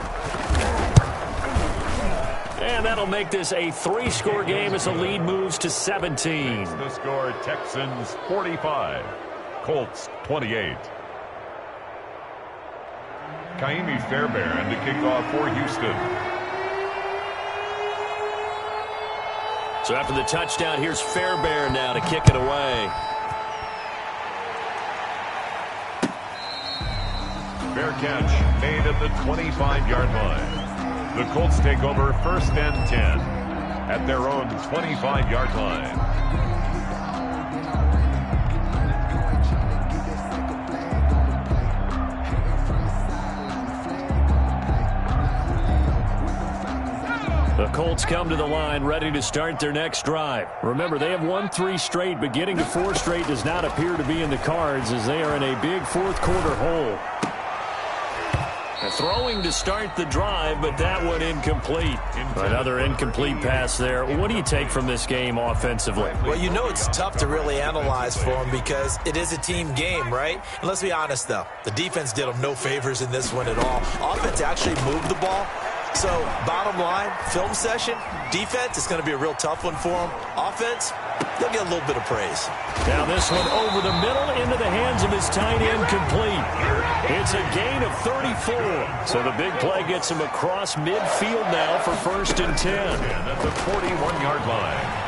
E: And that'll make this a 3-score game as the lead moves to 17.
G: The score, Texans 45. Colts 28. Kaimi Fairbairn to kick off for Houston.
E: So after the touchdown, here's Fairbairn now to kick it away.
G: Fair catch made at the 25-yard line. The Colts take over 1st and 10 at their own 25-yard line.
E: The Colts come to the line ready to start their next drive. Remember, they have won 3 straight, but getting to 4 straight does not appear to be in the cards as they are in a big fourth-quarter hole. Throwing to start the drive, but that one incomplete. Another incomplete pass there. What do you take from this game offensively?
F: Well, you know it's tough to really analyze for them because it is a team game, right? And let's be honest, though. The defense did them no favors in this one at all. Offense actually moved the ball. So, bottom line, film session, defense is going to be a real tough one for them. Offense, they'll get a little bit of praise.
E: Now this one over the middle into the hands of his tight end complete. It's a gain of 34. So the big play gets him across midfield now for 1st and 10.
G: At the 41-yard line.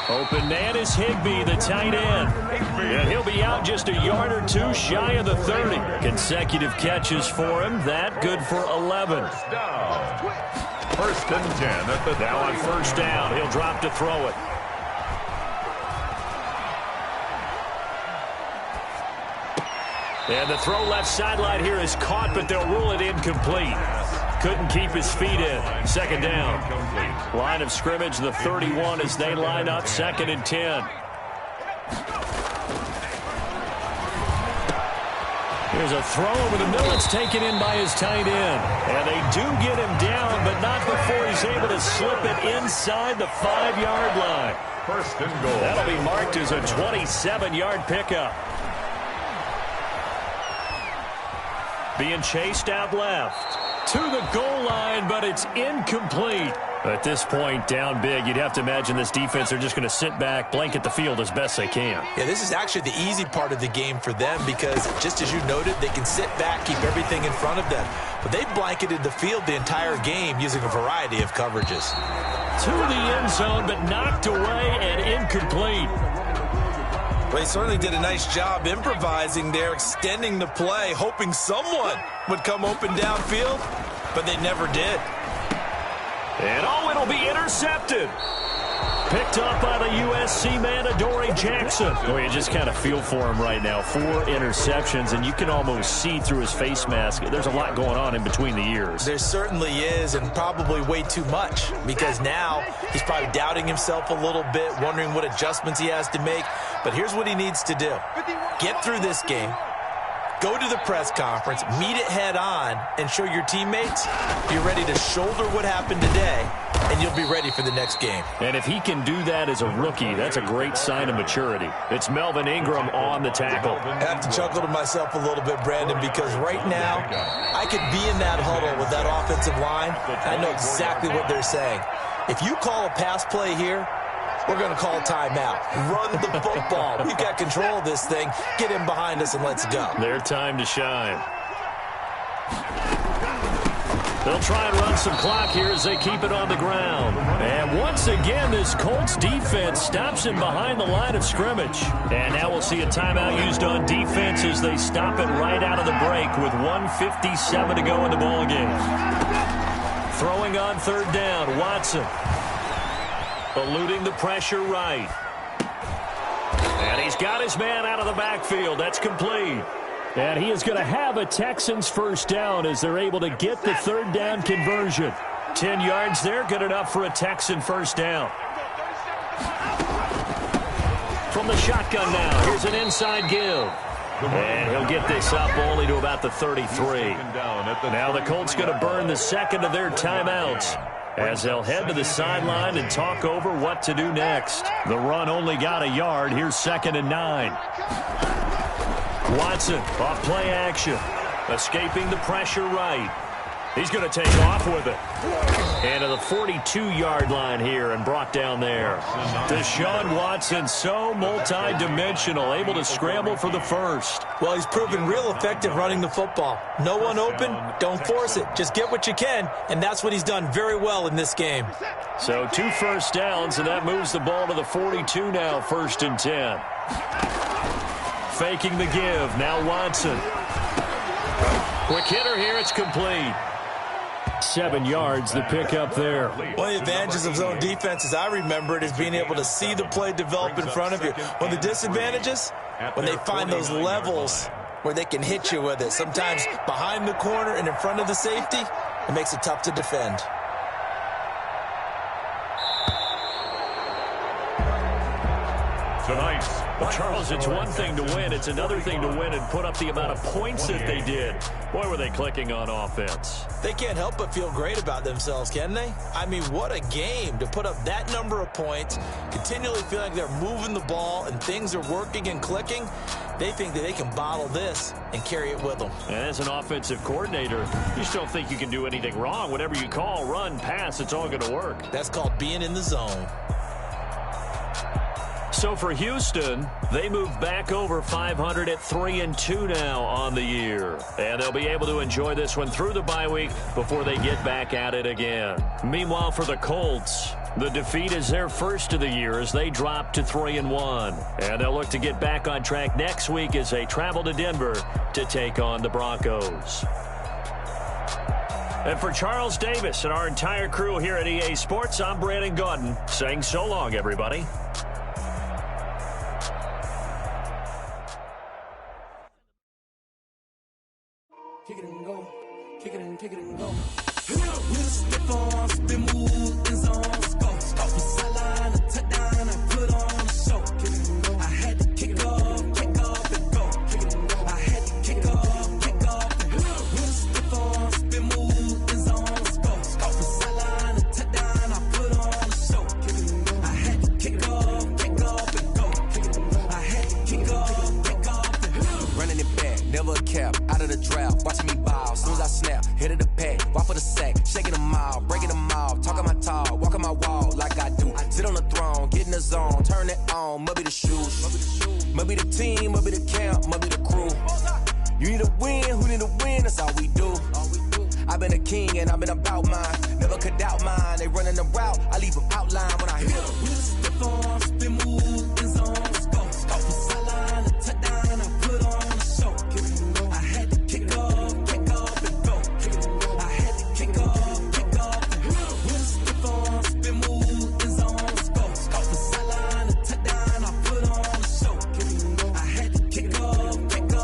E: Open man is Higbee, the tight end. And he'll be out just a yard or 2 shy of the 30. Consecutive catches for him. That good for 11.
G: 1st and 10 at the
E: now on 1st down. He'll drop to throw it. And the throw left sideline here is caught, but they'll rule it incomplete. Couldn't keep his feet in. 2nd down. Line of scrimmage, the 31 as they line up 2nd and 10. Here's a throw over the middle. It's taken in by his tight end. And they do get him down, but not before he's able to slip it inside the 5-yard line.
G: 1st and goal.
E: That'll be marked as a 27-yard pickup. Being chased out left to the goal line, but it's incomplete. At this point, down big, you'd have to imagine this defense are just going to sit back, blanket the field as best they can.
F: Yeah, this is actually the easy part of the game for them because, just as you noted, they can sit back, keep everything in front of them. But they blanketed the field the entire game using a variety of coverages.
E: To the end zone, but knocked away and incomplete.
H: Well, he certainly did a nice job improvising there, extending the play, hoping someone would come open downfield, but they never did.
E: And it'll be intercepted. Picked up by the USC man, Adoree Jackson. Well, you just kind of feel for him right now. 4 interceptions, and you can almost see through his face mask. There's a lot going on in between the ears.
F: There certainly is, and probably way too much, because now he's probably doubting himself a little bit, wondering what adjustments he has to make. But here's what he needs to do. Get through this game. Go to the press conference, meet it head on, and show your teammates you're ready to shoulder what happened today, and you'll be ready for the next game.
E: And if he can do that as a rookie, that's a great sign of maturity. It's Melvin Ingram on the tackle.
F: I have to chuckle to myself a little bit, Brandon, because right now I could be in that huddle with that offensive line. I know exactly what they're saying. If you call a pass play here, we're going to call a timeout. Run the football. We've got control of this thing. Get in behind us and let's go.
E: Their time to shine. They'll try and run some clock here as they keep it on the ground. And once again, this Colts defense stops him behind the line of scrimmage. And now we'll see a timeout used on defense as they stop it right out of the break with 1:57 to go in the ballgame. Throwing on 3rd down, Watson. Eluding the pressure right. And he's got his man out of the backfield. That's complete. And he is going to have a Texans 1st down as they're able to get the 3rd down conversion. 10 yards there, good enough for a Texan 1st down. From the shotgun now, here's an inside give. And he'll get this up only to about the 33. Now the Colts going to burn the 2nd of their timeouts as they'll head to the sideline and talk over what to do next. The run only got a yard. Here's 2nd and 9. Watson off play action. Escaping the pressure right. He's going to take off with it. And to the 42-yard line here and brought down there. Deshaun Watson, so multi-dimensional, able to scramble for the first.
F: Well, he's proven real effective running the football. No one open, don't force it. Just get what you can, and that's what he's done very well in this game.
E: So 2 first downs, and that moves the ball to the 42 now, 1st and 10. Faking the give, now Watson. Quick hitter here, it's complete. 7 yards, the pickup there.
F: One of the advantages of zone defense, as I remember it, is being able to see the play develop in front of you. One of the disadvantages, when they find those levels where they can hit you with it. Sometimes behind the corner and in front of the safety, it makes it tough to defend.
G: Tonight.
E: Well, Charles, it's one thing to win. It's another thing to win and put up the amount of points that they did. Boy, were they clicking on offense.
F: They can't help but feel great about themselves, can they? I mean, what a game to put up that number of points, continually feeling like they're moving the ball and things are working and clicking. They think that they can bottle this and carry it with them.
E: And as an offensive coordinator, you just don't think you can do anything wrong. Whatever you call, run, pass, it's all going to work.
F: That's called being in the zone.
E: So for Houston, they move back over 500 at 3-2 now on the year. And they'll be able to enjoy this one through the bye week before they get back at it again. Meanwhile, for the Colts, the defeat is their first of the year as they drop to 3-1. And they'll look to get back on track next week as they travel to Denver to take on the Broncos. And for Charles Davis and our entire crew here at EA Sports, I'm Brandon Gaudin saying so long, everybody.
B: Kick it and go. Kick it and go. With a stiff arm, spin move, in zone, go. Off the sideline, a touchdown, I put on a show. Kick it and go. I had to kick off and go. Kick it and go. I had to kick off and go. With a stiff arm, spin move, in zone, go. Off the sideline, a touchdown, I put on a show. Kick it and go. I had to kick off and go. Kick it and go. I had to kick off and go.
C: Running it back, never a cap, out of the drought, watching me ball, soon as I snap, hit of the pack, walk for the sack, shaking them all, breaking them off, talking my talk, walking my wall like I do, sit on the throne, get in the zone, turn it on, must be the shoes, must be the team, must be the camp, must be the crew, you need a win, who need a win, that's all we do, I've been a king and I've been about mine, never could doubt mine, they running the route, I leave them outline when I hit them.
B: With a stiff arm, spin move, in zone, go. Off the sideline, a touchdown, I put on a show. Kick it and go. I had to kick off and go. Kick it and go. I had to kick off and go. With a stiff arm, spin move, in zone, go. Off the sideline, a touchdown, I put on a show. Kick it and go. I had to kick off and go.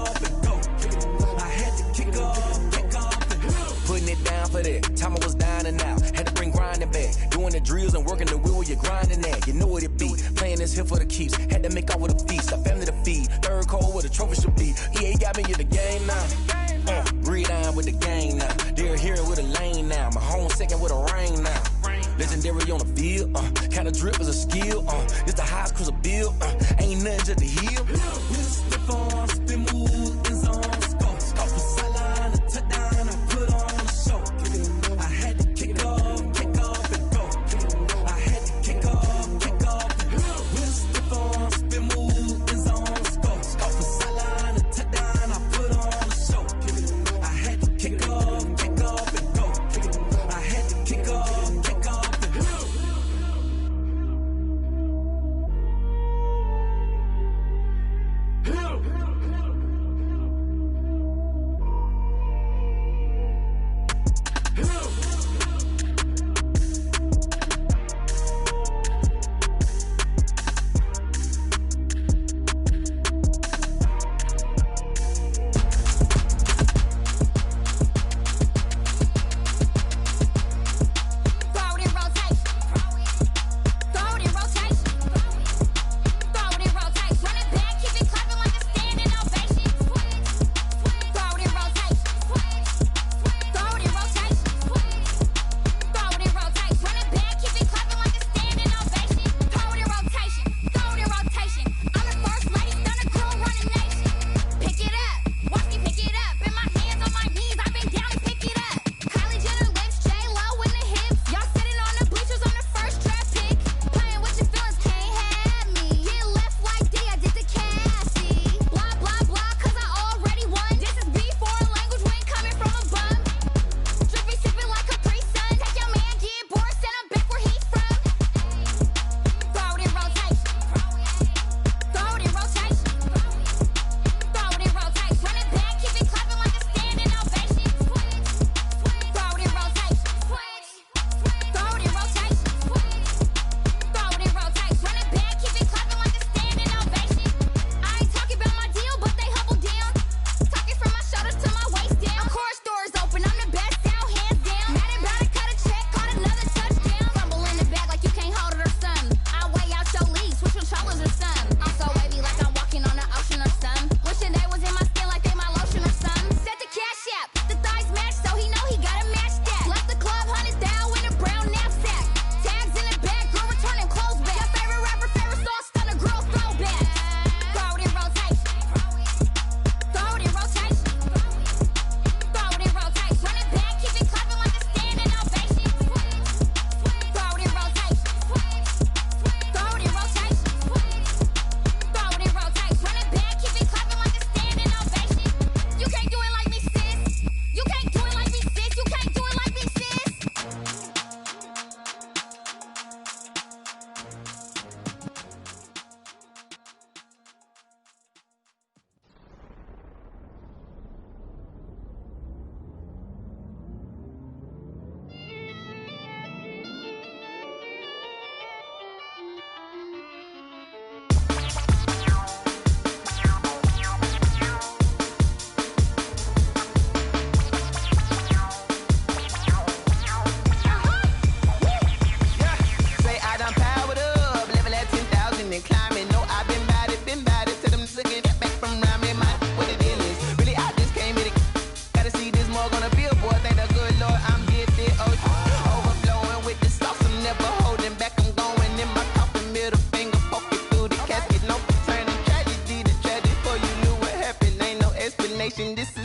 B: Kick it and go. I had to kick off and go.
C: Putting it down for that, time I was down and out, had to bring grinding back, doing the drills and working the wheel where you're grinding at, you know what it be, playing this here for the keeps, had to make out with a feast, a family to feed, third cold where the trophy should be, EA got me in the game now, breathe on with the game now, they're here with a lane now, my home second with a rain now, legendary on the field, kind of drip is a skill, it's the highest cruiser bill, ain't nothing just to heal.
B: With a stiff arm, spin move, in zone, go. Off the sideline, a touchdown, I put on a show. Kick it and go. I had to kick off and go. Kick it and go. I had to kick off and go. With a stiff arm, spin move, in zone, go. Off the sideline, a touchdown, I put on a show. Kick it and go. I had to kick off and go. Kick it and go. I had to kick off and go.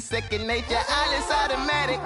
I: second nature. All is automatic.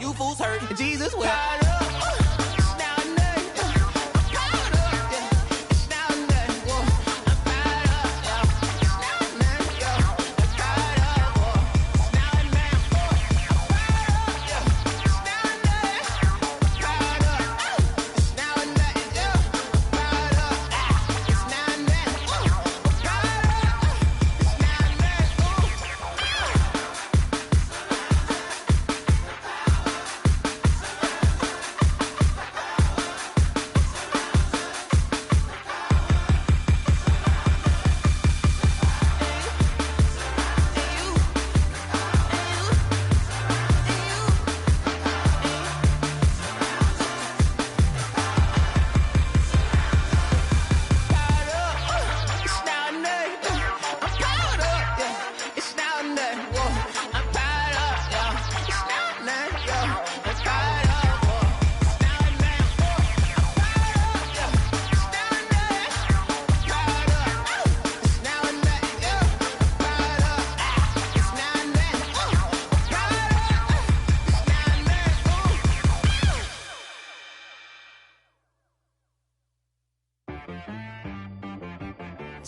B: You fools hurt. Jesus will.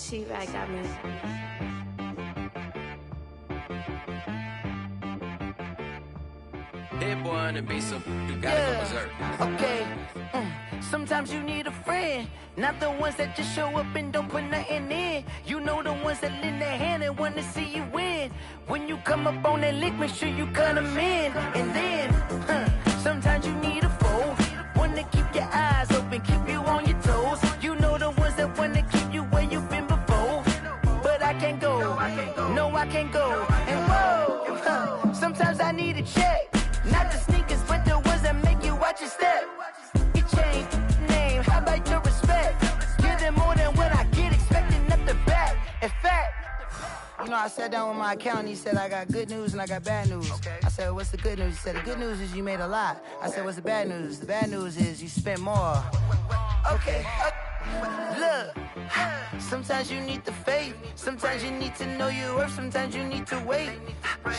J: Gyzec got me.
C: Hit boy on the beat, so you gotta go berserk.
K: Okay. Sometimes you need a friend, not the ones that just show up and don't put nothing in. You know the ones that lend their hand and want to see you win. When you come up on that lick, make sure you cut them in. And then, sometimes you need a foe, one to keep your eyes open, keep you on your toes. You know the ones that want to keep you where you've been before. But I can't go, no I can't go. And whoa, sometimes I need a check. Not the sneakers, but the ones that make you watch your step. You change name, how about your respect? Give them more than what I get, expecting nothing back. In fact, you know, I sat down with my accountant, he said, I got good news and I got bad news. I said, what's the good news? He said, the good news is you made a lot. I said, what's the bad news? The bad news is you spent more. Okay. Look, sometimes you need the faith, sometimes you need to know your worth, sometimes you need to wait.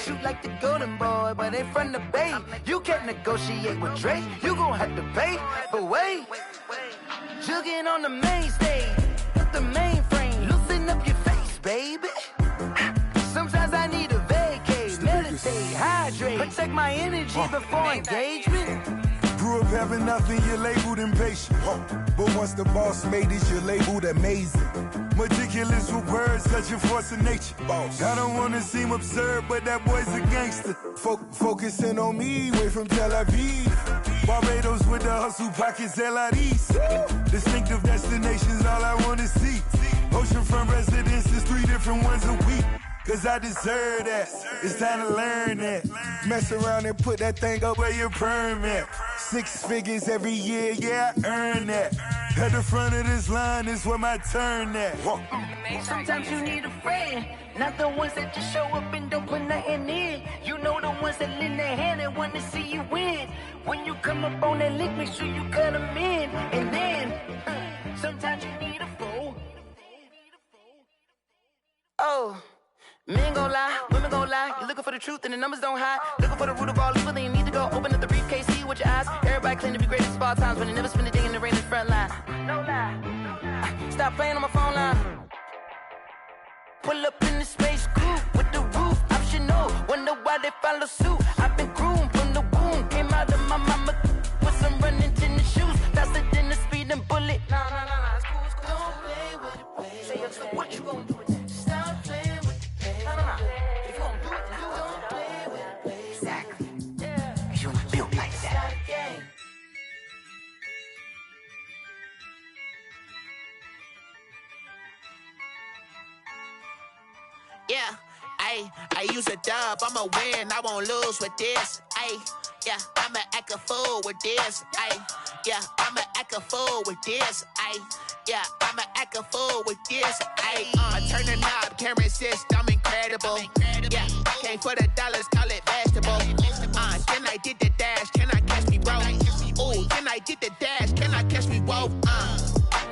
K: Shoot like the golden boy, but they from the bay. You can't negotiate with Drake, you gon' have to pay. But wait, jugging on the main stage, the mainframe, loosen up your face, baby. Sometimes I need a vacate, meditate, hydrate, protect my energy before engagement.
L: Grew up having nothing, you're labeled impatient. But once the boss made it, you're labeled amazing. Meticulous with words, such a force of nature. I don't wanna seem absurd, but that boy's a gangster. Focusing on me, way from Tel Aviv. Barbados with the hustle pockets, LIDs. Distinctive destinations, all I wanna see. Oceanfront residences, 3 different ones a week. Cause I deserve that, it's time to learn that. Mess around and put that thing up where your permit. 6 figures every year, yeah, I earn that. At the front of this line is where my turn at.
K: Sometimes you need a friend, not the ones that just show up and don't put nothing in. You know the ones that lend their hand and want to see you win. When you come up on that lick, make sure you cut them in. And then, sometimes you need a foe. Oh. Men gon' lie, women gon' lie. You're looking for the truth and the numbers don't hide. Looking for the root of all evil, then you need to go open up the briefcase, see with your eyes. Everybody claim to be greatest of all times, but they never spend a day in the rain in the front line. No lie. Stop playing on my phone line. Pull up in the space coupe with the roof optional. Wonder why they follow suit. I've been groomed from the womb. Came out of my mama with some running tennis shoes. Faster than the speeding bullet. Nah, it's cool. Don't play with it, play. Say what you gon' do with that? Stop playing with it.
I: Yeah, I use a dub, I'ma win, I won't lose with this. Yeah, I'ma act a fool with this. Yeah, I'ma act a fool with this. Yeah, I'ma act a fool with this. I turn the knob, can't resist, I'm incredible. Yeah, came for the dollars, call it vegetable. Then I did the dash, can I catch me, bro? Ooh, then I did the dash, can I catch me, whoa?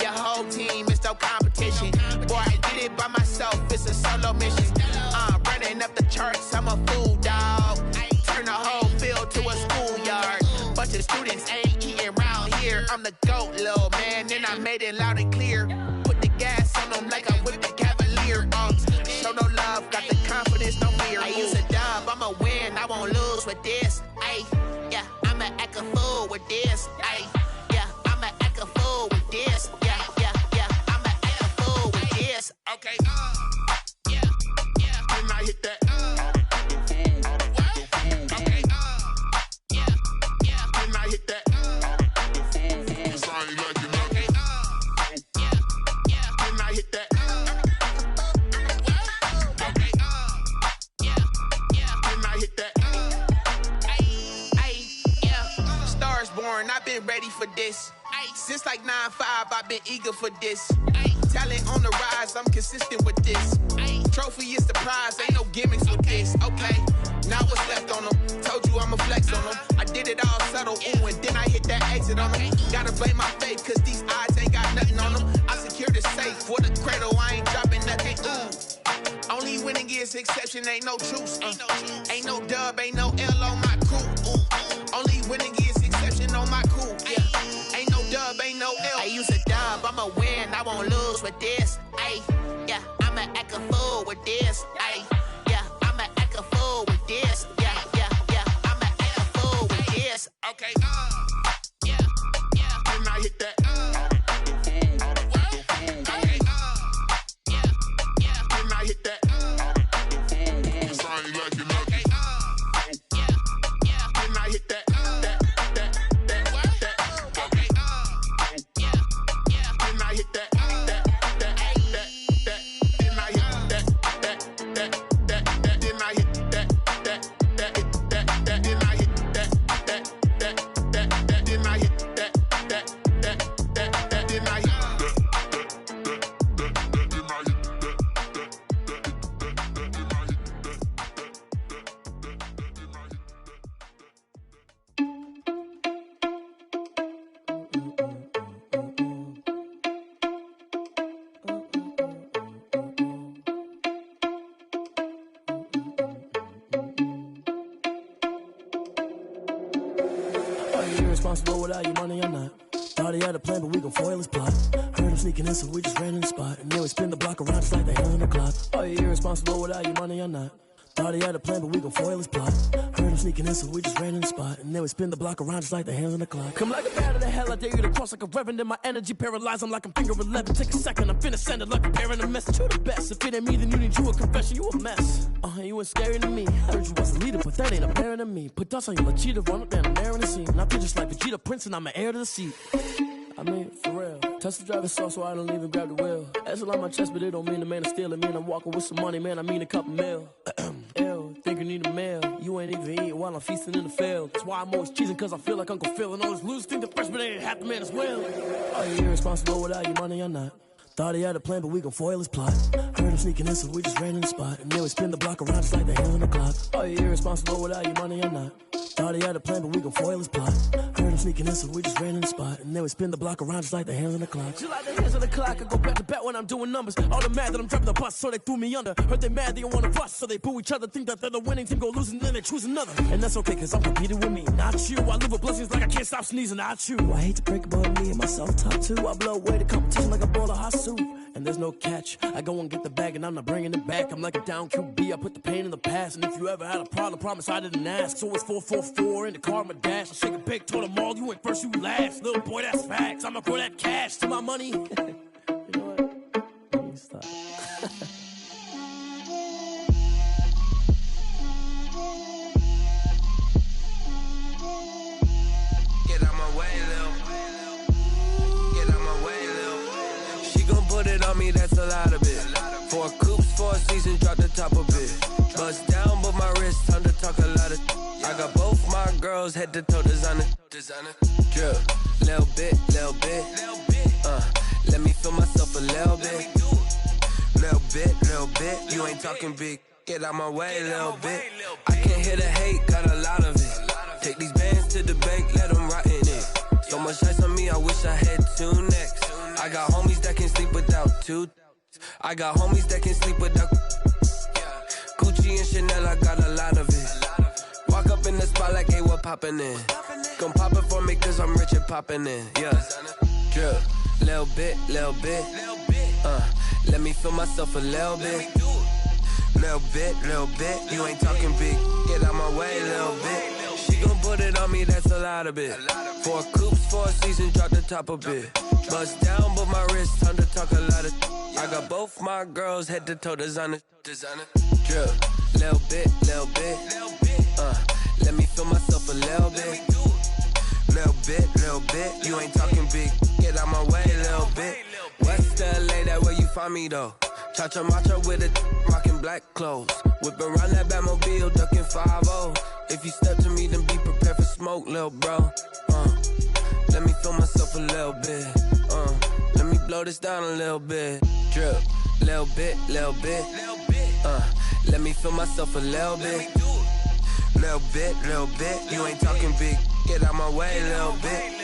I: Your whole team is no competition. Boy, I did it by myself, it's a solo mission. Running up the charts, I'm a fool, dog. Turn the whole field to a schoolyard. Bunch of students ain't eating round here. I'm the GOAT, little man, and I made it loud and clear. Put the gas on them like I'm with the Cavalier. Show no love, got the confidence, no fear. I use a dub, I'ma win, I won't lose with this. Yeah, I'ma act a fool with this. Yeah, I'ma act a fool with this. Yeah, I'ma act a fool with this. Okay, yeah, when I hit that. I've been ready for this. Since like 9-5, I've been eager for this. Talent on the rise, I'm consistent with this. Trophy is the prize, ain't no gimmicks with this. Okay, now what's left on them? Told you I'ma flex on them. I did it all subtle, ooh, and then I hit that exit on them. Gotta blame my faith, cause these odds ain't got nothing on them. I secured the safe for the cradle, I ain't dropping nothing, ooh. Only winning is exception, ain't no truce. Ain't no dub, ain't no L on my crew, ooh. Only winning is exception on my cool, yeah. Ain't no dub, ain't no L. I use a dub, I'ma win, I won't lose with this. Yeah, I'ma act a fool with this. Yeah, I'ma act a fool with this. Yeah, I'ma act a fool with this. Okay, yeah, when I hit that. Okay, yeah, when I hit that.
M: Responsible without your money or not. Thought he had a plan, but we gon' foil his plot. Heard him sneaking in, so we just ran in the spot. And then we spin the block around just like the hell in the clock. Are you irresponsible without your money or not? Thought he had a plan, but we gon' foil his plot. Heard him sneaking in, so we just ran in the spot. And then we spin the block around just like the hands on the clock. Come like a bat of the hell, I dare you to cross like a reverend. And my energy paralyzed, I'm like I'm finger 11. Take a second, I'm finna send it like a parent a message. You the best, if it ain't me, then you need you a confession. You a mess, you ain't scary to me. Heard you was a leader, but that ain't apparent to me. Put dust on you like cheetah, run up down the air in the scene. And I feel just like Vegeta Prince, and I'm an heir to the seat. I mean, for real. Touch the driver's sauce so I don't even grab the wheel. That's on my chest, but it don't mean the man is stealing. Mean I'm walking with some money, man, I mean a couple mil. Ew, think you need a meal. You ain't even eating while I'm feasting in the field. That's why I'm always cheesing, cause I feel like Uncle Phil. And all those losers think the freshman ain't half the man as well. Are you irresponsible without your money or not? Thought he had a plan, but we gon' foil his plot. Heard him sneaking in, so we just ran in the spot. And then we spin the block around just like the hands on the clock. Are you irresponsible without your money or not? Thought he had a plan, but we gon' foil his plot. Heard him sneaking in, so we just ran in the spot. And then we spin the block around just like the hands on the clock. Just like the hands on the clock, I go back to back when I'm doing numbers. All the mad that I'm dropping the bus, so they threw me under. Heard they mad, they don't wanna bust, so they boo each other. Think that they're the winning team, go losing, then they choose another. And that's okay, cause I'm competing with me, not you. I live with blessings like I can't stop sneezing, not you. I hate to break about me and myself top two. I blow away the competition like a bowl of hot soup. And there's no catch. I go and get the bag and I'm not bringing it back. I'm like a down QB, I put the pain in the past. And if you ever had a problem, promise I didn't ask. So it's 444 in the car, my dash. I shake a big, told them all, you ain't first, you last. Little boy, that's facts. I'ma throw that cash to my money. You know what? Let me stop.
C: Get out my way, Lil. Get out my way, Lil. She gon' put it on me, that's a lot of it. 4 coops, 4 4 seasons, drop the top a bit. Bust down, but my wrist, time to talk a lot of. I got both my girls head to toe designer. Drip, little bit. Let me feel myself a little bit. Little bit. You ain't talking big. Get out my way, little bit. I can't hear the hate, got a lot of it. Take these bands to the bank, let them rot in it. So much ice on me, I wish I had 2 necks. I got homies that can sleep without 2. I got homies that can sleep without. Gucci and Chanel, I got a lot of it. Walk up in the spot like, hey, what poppin' in? Gon' pop it for me, cause I'm rich and poppin' in. Yeah. Drip, little bit. Let me feel myself a little bit. Little bit. You ain't talking big. Get out my way, little bit. She gon' put it on me, that's a lot of it. 4 coupes, 4 seasons, drop the top a bit. Bust down, but my wrist, time to talk a lot of. I got both my girls head to toe designer. Drip, little bit. Let me feel myself a little bit. Little bit. You ain't talking big. Get out my way, little bit. West LA, that where you find me though. Cha-cha matcha with a rockin' black clothes. Whip around that Batmobile, ducking 5-0. If you step to me, then be prepared for smoke, lil' bro. Let me feel myself a little bit. Let me blow this down a little bit. Drip, little bit. Let me feel myself a little bit. Little bit. You ain't talking big. Get out my way, little bit.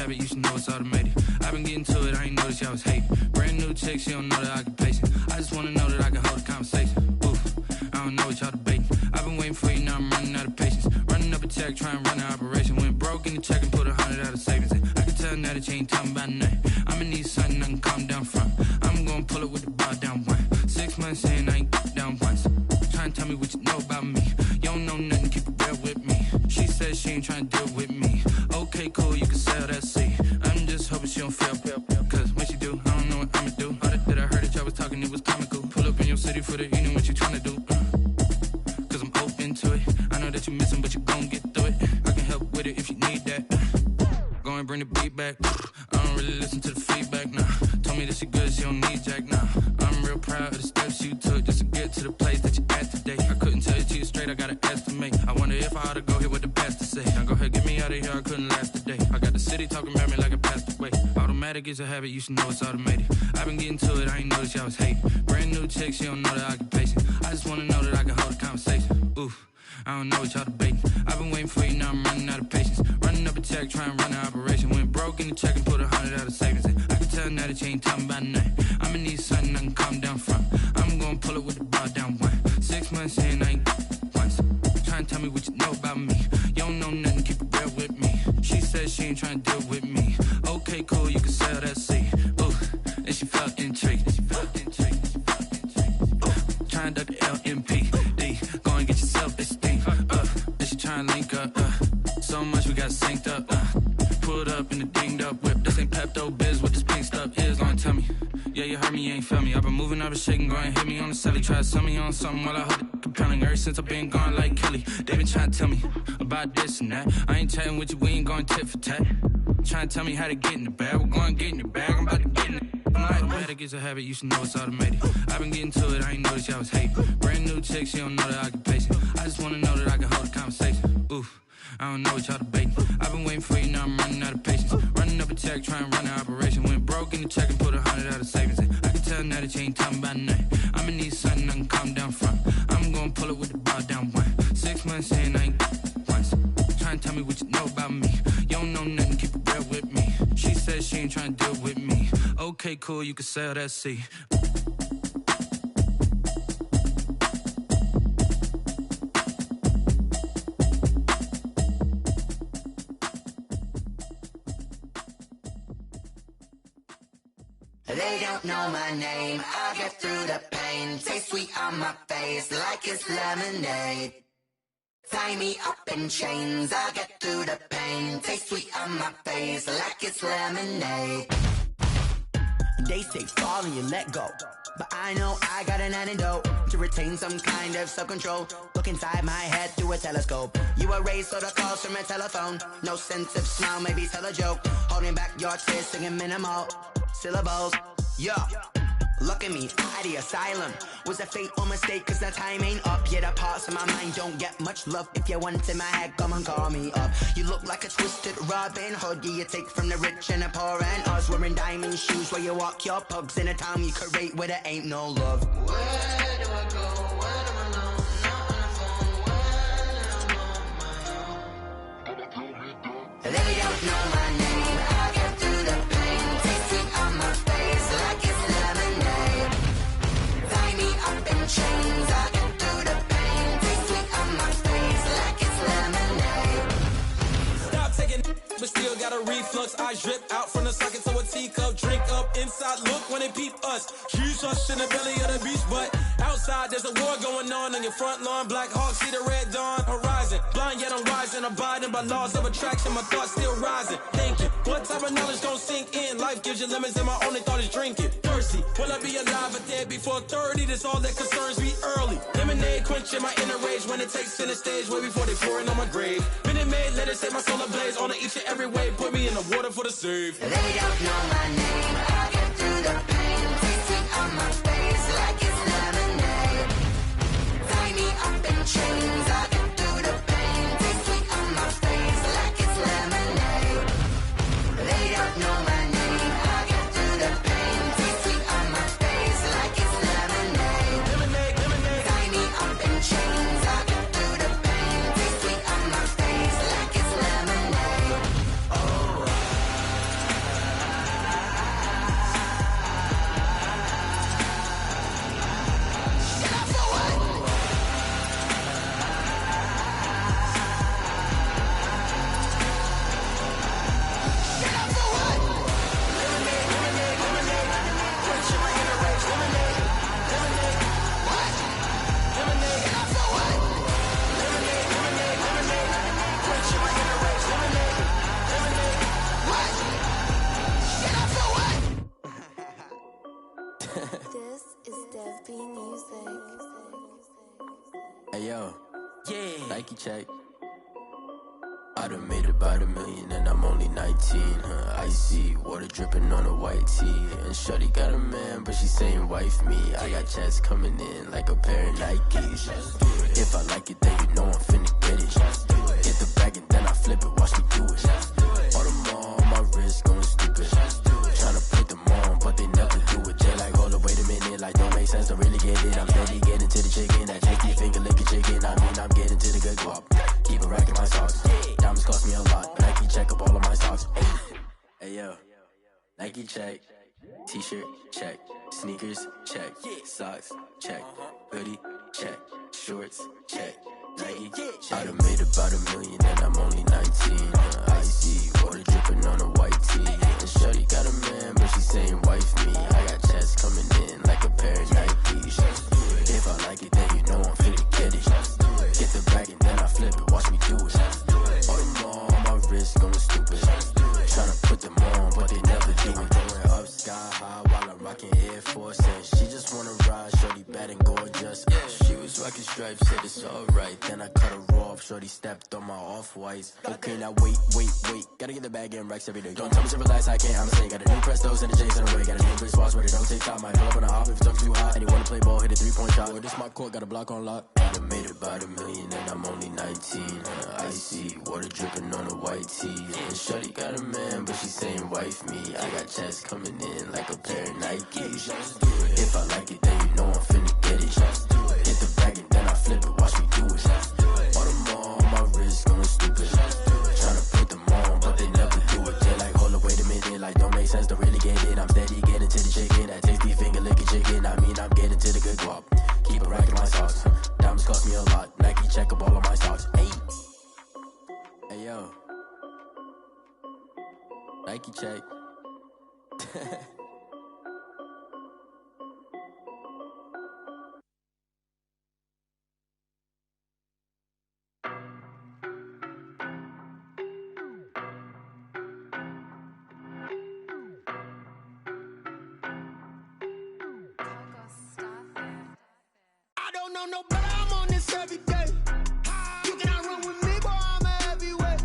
D: You should know it's automated. I've been getting to it, I ain't noticed y'all was hating. Brand new chick, she don't know that I can pace it. I just wanna know that I can hold a conversation. Oof, I don't know what y'all debating. I've been waiting for you, now I'm running out of patience. Running up a check, trying to run an operation. Went broke in the check and put 100 out of savings in. I can tell now that you ain't talking about nothing. I'ma need something I can calm down from. I'm gonna pull it with the bar down one. 6 months in, I ain't down once. Trying to tell me what you know about me. You don't know nothing, keep it real with me. She said she ain't trying to deal with me. Okay, cool, you can sell that seat. I'm just hoping she don't fail. Cause when she do, I don't know what I'ma do. All that I heard that y'all was talking, it was comical. Pull up in your city for the evening, what you tryna do? Cause I'm open to it. I know that you missing, but you gon' get through it. I can help with it if you need that. Go and bring the beat back. I don't really listen to the feedback, nah. Told me that she good, she don't need Jack, nah. I'm real proud of the steps you took just to get to the place that you at today. I couldn't tell you to you straight, I gotta estimate. I wonder if I ought to go here with the best to say. Now go ahead, get me out of here, I couldn't last a day. I got the city talking about me like I passed away. Automatic is a habit, you should know it's automated. I've been getting to it, I ain't noticed y'all was hating. Brand new chick, she don't know that I can pace it. I just wanna know that I can hold a conversation. Oof, I don't know what y'all debating. I've been waiting for you, now I'm running out of patience. Running up a check, trying to run an operation. Went broke in the check and put 100 out of savings in. I can tell now that you ain't talking about nothing. I'ma need something I can calm down from. I'm gonna pull it with the bar down one. 6 months in, I ain't once. Trying to tell me what you know about me. You don't know nothing, keep it real with me. She said she ain't trying to deal with me. Okay, cool, you can sell that seat. Ooh, and she felt intrigued. Trying to duck the LMPD. Go and get your self-esteem up. And she trying to link up. So much we got synced up. Pulled up in the dinged up whip. This ain't Pepto-Biz, what this pink stuff is. Gonna tell me. Yeah, you heard me, you ain't feel me. I've been moving, I've been shaking, go and hit me on the celly. Try to sell me on something while I hold it compelling. Ever since I've been gone like Kelly, they been trying to tell me about this and that. I ain't chatting with you, we ain't going tit for tat. Trying to tell me how to get in the bag. We're going to get in the bag, I'm about to get in it. Automatic is a habit, you should know it's automated. I've been getting to it, I ain't noticed y'all was hating. Brand new chick, she don't know that I can pace it. I just wanna know that I can hold a conversation. Oof, I don't know what y'all debating. I've been waiting for you, now I'm running out of patience. Running up a check, trying to run an operation. Went broke in the check and put 100 out of savings in. I can tell now that you ain't talking about nothing. I'ma need something I can calm down from. I'm gonna pull it with the bar down one. 6 months in, I ain't once. Trying to tell me what you know about me. You don't know nothing, keep it real with me. She said she ain't trying to deal with me. Okay, cool, you can sell that seat.
N: They don't know my name, I get through the pain. Taste sweet on my face like it's lemonade. Tie me up in chains, I'll get through the pain. Taste sweet on my face like it's lemonade.
K: They say fall and you let go, but I know I got an antidote to retain some kind of self-control. Look inside my head through a telescope. You erase all the calls from a telephone. No sense of smile, maybe tell a joke. Holding back your tears, singing minimal syllables. Yeah. Look at me, at the asylum. Was a fate or mistake, cause the time ain't up. Yet the parts of my mind don't get much love. If you want in my head, come and call me up. You look like a twisted Robin Hood. Yeah, you take from the rich and the poor and us. Wearing diamond shoes where you walk your pugs in a town you create where there ain't no love.
N: Where do I go? When I'm alone? Not on the phone. When I'm on my own. They don't know my name. I'll get through the pain. Taste it on my face like it's lemonade. Tie me up in chains. I'll get through the pain. Taste it on my face like it's lemonade.
H: Stop taking, but still got a reflux. I drip out from the socket to a teacup. Drink up inside, look when they peep us. Choose us in the belly of the beach, but outside there's a war going on your front lawn. Black Hawk, see the red dawn horizon. Blind yet I'm rising, abiding by laws of attraction. My thoughts still rising, thinking what type of knowledge don't sink in. Life gives you lemons and my only thought is drinking. Thirsty, will I be alive or dead before 30? That's all that concerns me early. Lemonade quenching my inner rage when it takes center stage way before they pour it on my grave. Minute Maid, let it set my soul ablaze on each and every way. Put me in the water for the save.
N: They don't know my name. I'll get through the pain. Taste it on my face like it's lemonade. Tie me up in chains. I'll get through the pain. Taste it on my face like it's lemonade. They don't know my name. I'll get through the pain. Taste it on my face like it's lemonade.
H: Lemonade, lemonade.
N: Tie me up in chains. I'll get through the pain. Taste it on my face like it's lemonade.
J: This is Dev B Music.
O: Hey yo, yeah, Nike check. I done made about $1 million and I'm only 19. Icy water dripping on a white tee. And shorty got a man, but she saying wife me. I got chats coming in like a pair of Nikes. If I like it, then you know I'm finna get it. Get the bag and then I flip it, watch me do it. All them on my wrist going stupid. Tryna put them on, but they never do it. They like, hold up, wait a minute, like don't make sense, don't really get it. I'm steady getting to the chicken, that chicky finger licking chicken. I mean, I'm getting to the good guap. Keep a rack in my socks. Diamonds cost me a lot. Nike check up all of my socks. Hey yo, Nike check. T-shirt check. Sneakers check. Socks check. Hoodie check. Shorts check. Nike I done made about $1 million and I'm only 19. Icy water dripping on a white tee. And shorty got a man, but she saying wife me. I got chats coming in like a pair of Nikes. If I like it, then you know I'm finna get it. Get the bag and then I flip it, watch me do it. All them on my wrist going stupid. Tryna put them on, but they never do it. Going up sky high while I'm rocking Air Force. And she just wanna ride, shorty bad and gorgeous. She was rocking stripes, said it's alright. Then I cut her off, shorty stepped on my off-whites. Okay, now wait. Gotta get the bag and racks every day. Don't tell me to relax, I can't, I'ma say. Got a new Prestos and the J's in the way. Got a new bitch watch, but it don't take time. Might pull up on a hop if it's up too hot. And you wanna play ball, hit a 3-point shot. Or this my court, got a block on lock. I done made about $1 million and I'm only 19. Icy water dripping on a white tee. And shorty got a man, but she saying wife me. I got chats coming in like a pair of Nikes. If I like it, then you know I'm finna get it. Hit the bag and then I flip it, watch me do it. All them on my wrist going stupid. Tryna put them on, but they never do it. They like, hold up, wait a minute, like don't make sense, don't really get it. I'm steady getting to the chicken, that tasty finger licking chicken. I mean, I'm getting to the good guap. Keep a rack in my socks. Diamonds cost me a lot. Nike check up all of my stocks. Hey yo, Nike check.
P: know better, I'm on this every day. You cannot run with me, boy, I'm a heavyweight.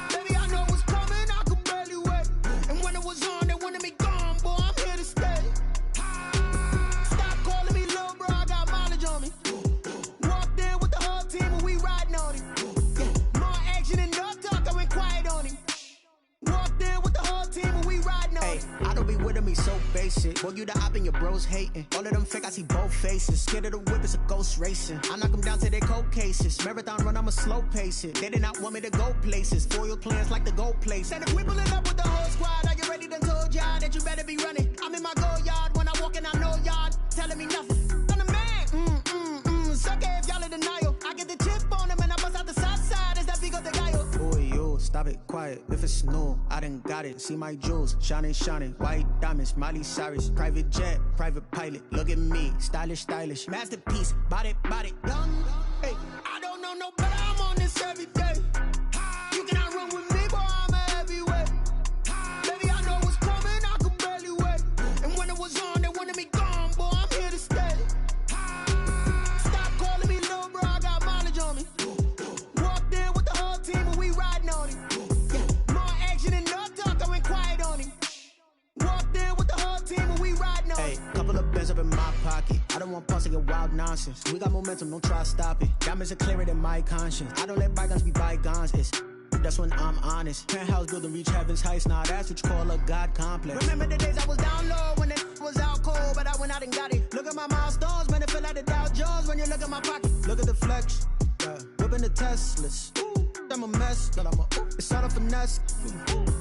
P: Baby, I know what's coming, I could barely wait. And when it was on, they wanted me gone, boy, I'm here to stay. Stop calling me little bro, I got mileage on me. Walked in with the whole team and we riding on him. More action and no talk, I went quiet on him. Walked in with the whole team and we riding on him.
Q: I don't be with him, he's so basic. Boy, you the op and your bros hating. All of them fake, I see both faces. Scared of the whip, it's a ghost racing. I knock them down to their cold cases. Marathon run, I'ma slow pace it. They did not want me to go places. Foil plans like the gold place. And if we pulling up with the whole squad, are you ready? Done told y'all that you better be running. I'm in my go yard. When I walk in, I know y'all telling me nothing. I'm the man. Suck it if y'all in denial. I get the chip on them and I bust out the south side. Is that big of the guy? Boy, yo, stop it, quiet. If it's new, I done got it. See my jewels, shining, white diamonds, Miley Cyrus, private jet, private pilot. Look at me, stylish, masterpiece, body, young. Hey, I don't know no better. I'm on this every day. You cannot run with me, boy, I'm a heavyweight. Baby, I know what's coming, I could barely wait. And when it was on, they wanted me gone, boy, I'm here to stay. Stop calling me little bro, I got mileage on me. Walked in with the whole team and we riding on him. More action and no talk, I went quiet on him. Walked in with the whole team and we riding on him. Couple of bands up in my pocket. I don't want pulse to get wild nonsense. We got momentum, don't try to stop it. Diamonds are clearer than my conscience. I don't let bygones be bygones. That's when I'm honest. Penthouse building, reach heaven's heights. Now that's what you call a God complex. Remember the days I was down low when it was out cold, but I went out and got it. Look at my milestones, man, it feel like the Dow Jones when you look at my pocket. Look at the flex, whipping the Teslas. I'm a mess, but it's all a finesse.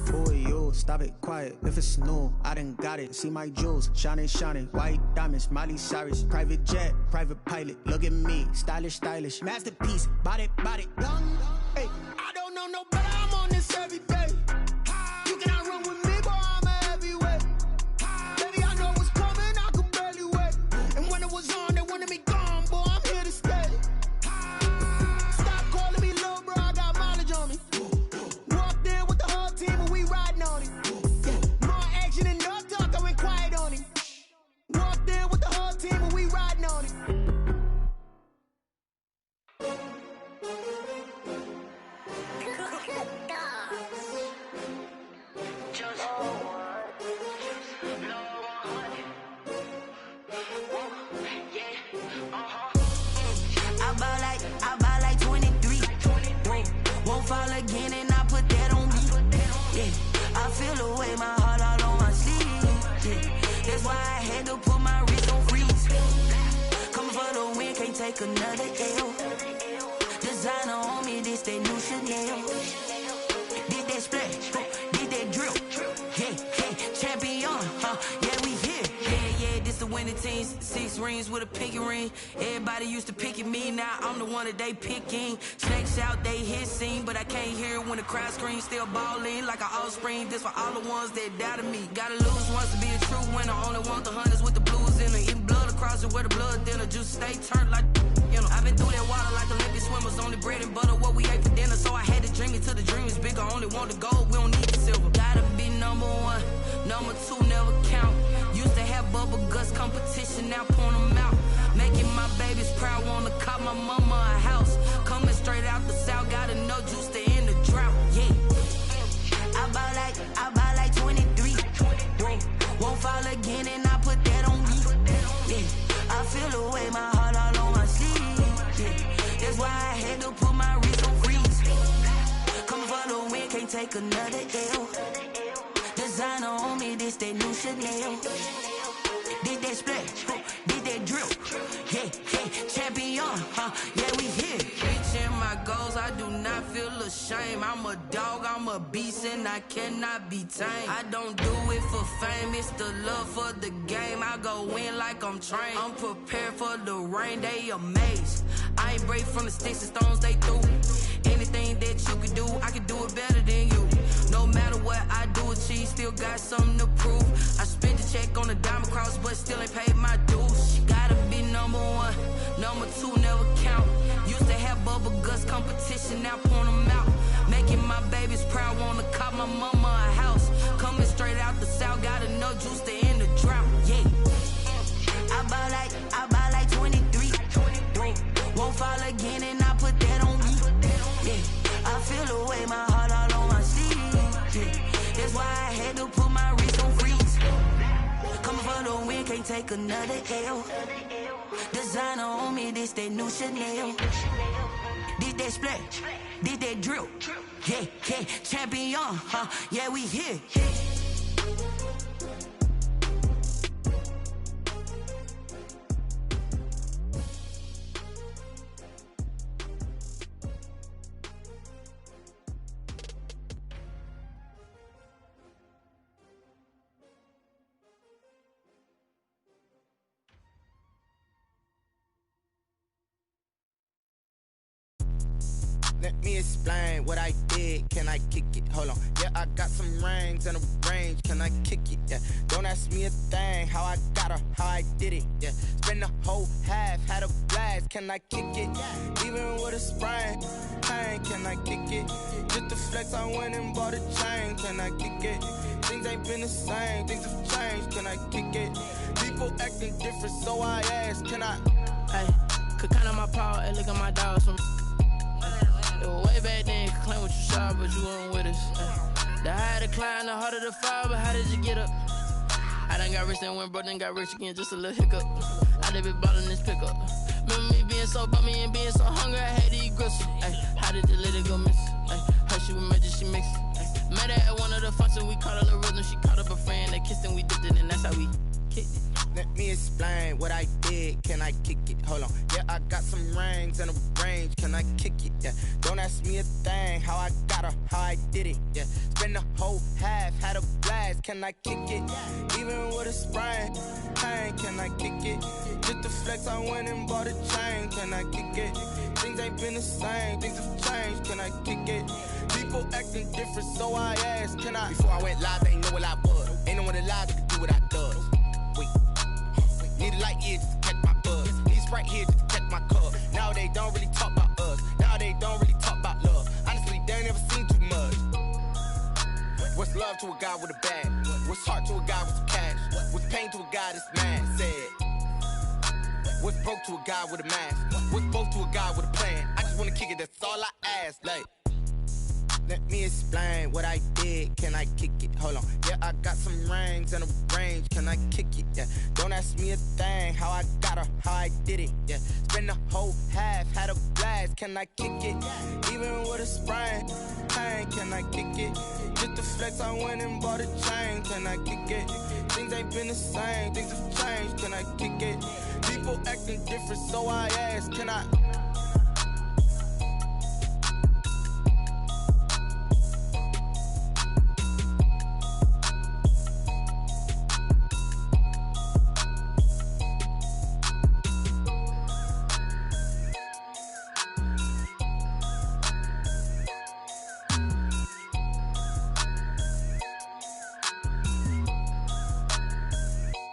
Q: Boy, yo, stop it, quiet. If it's new, I done got it. See my jewels, shining, white diamonds, Miley Cyrus, private jet, private pilot. Look at me, stylish, masterpiece, body, young. Hey, I don't know no better. I'm on this every day. You cannot run with me, boy, I'm a heavyweight. Baby, I know what's coming, I could barely wait. And when it was on, they wanted me gone, boy, I'm here to stay. Stop calling me little bro, I got mileage on me. Walked in with the whole team and we riding on him. More action and no talk, I went quiet on him. Walked in with the whole team and we riding on him.
K: I buy like 23. Won't fall again and I put that on me. Yeah, I feel the way, my heart all on my sleeve. Yeah, that's why I had to put my wrist on freeze. Coming for the win, can't take another L. Designer on me, this that new Chanel. Did that splash, did that drill. Yeah, champion, yeah, we here. Yeah, this the winning team. 6 rings with a pinky ring. Everybody used to pick at me, now I'm the one that they picking. Snakes out, they hit scene, but I can't hear it when the crowd screams. Still balling like an offspring. This for all the ones that doubted me. Gotta lose once to be a true winner. Only want the hunters with the blues in it. Eating blood across it where the blood dinner. Juice stay turned like, you know. I've been through that water like Olympic swimmers. Only bread and butter, what we ate for dinner. So I had to dream it till the dream is bigger. Only want the gold, we don't need the silver. Gotta be number 1, number 2 never count. Used to have bubble guts competition, now point them out. Making my babies proud, wanna cop my mama a house. Coming straight out the south, gotta know juice to end the drought. Yeah, I buy like 23. Won't fall again and I put that on me. Yeah, I feel the way, my heart all on my sleeve. Yeah, that's why I had to put my wrist on freeze. Coming for the win, can't take another L. Designer on me, this that new Chanel. Did that splash, did that drill. Yeah, champion, yeah, we here. Reaching my goals, I do not feel ashamed. I'm a dog, I'm a beast, and I cannot be tamed. I don't do it for fame, it's the love for the game. I go in like I'm trained. I'm prepared for the rain, they amazed. I ain't break from the sticks and stones they threw. Anything that you can do, I can do it better than you. No matter what I do, achieve, still got something to prove. I spent the check on the diamond cross, but still ain't paid my dues. Gotta be number 1, number 2 never count. Used to have bubble guts competition, now point them out. Making my babies proud, wanna cop my mama a house. Coming straight out the south, gotta know juice to end the drought. Yeah, I buy like 23.
N: can't take another L. Designer on me, this that new Chanel. This that splash, this that drill. Yeah, yeah, champion, huh? Yeah, we here.
R: Let me explain what I did. Can I kick it? Hold on. Yeah, I got some rings and a range. Can I kick it? Yeah. Don't ask me a thing. How I got her, how I did it. Yeah. Spend the whole half, had a blast. Can I kick it? Even with a sprain, pain. Can I kick it? Just to flex, I went and bought a chain. Can I kick it? Things ain't been the same. Things have changed. Can I kick it? People acting different, so I ask. Can I?
S: Hey, could count on my power and look at my dogs from. Way back then, you could claim what you saw, but you weren't with us. The higher the climb, the harder the fall, but how did you get up? I done got rich and went broke, then got rich again, just a little hiccup. I done been ballin' this pickup. Remember me being so bummy and being so hungry, I had to eat gristle. How did the lady go miss? Her she was magic, she mixed. Met her at one of the functions, we caught her the rhythm, she caught up a friend, they kissed and we dipped it, and that's how we kicked it.
R: Let me explain what I did. Can I kick it? Hold on. Yeah, I got some rings and a range. Can I kick it? Yeah. Don't ask me a thing. How I got her, how I did it. Yeah. Spend the whole half, had a blast. Can I kick it? Even with a sprain, pain. Can I kick it? Just to flex, I went and bought a chain. Can I kick it? Things ain't been the same. Things have changed. Can I kick it? People acting different, so I asked. Can I? Before I went live, they ain't know what I was. Ain't no one alive that could do what I does. Need a light here just to catch my buzz. Need Sprite here just to catch my cup. Now they don't really talk about us. Now they don't really talk about love. Honestly, they ain't never seen too much. What's love to a guy with a bag? What's heart to a guy with some cash? What's pain to a guy that's mad? Said. What's broke to a guy with a mask? What's both to a guy with a plan? I just wanna kick it, that's all I ask. Like, let me explain what I did. Can I kick it? Hold on. Yeah, I got some rings and a range. Can I kick it? Yeah. Don't ask me a thing. How I got her, how I did it. Yeah. Spend the whole half, had a blast. Can I kick it? Even with a sprain, pain. Can I kick it? Just to flex, I went and bought a chain. Can I kick it? Things ain't been the same. Things have changed. Can I kick it? People acting different, so I ask. Can I?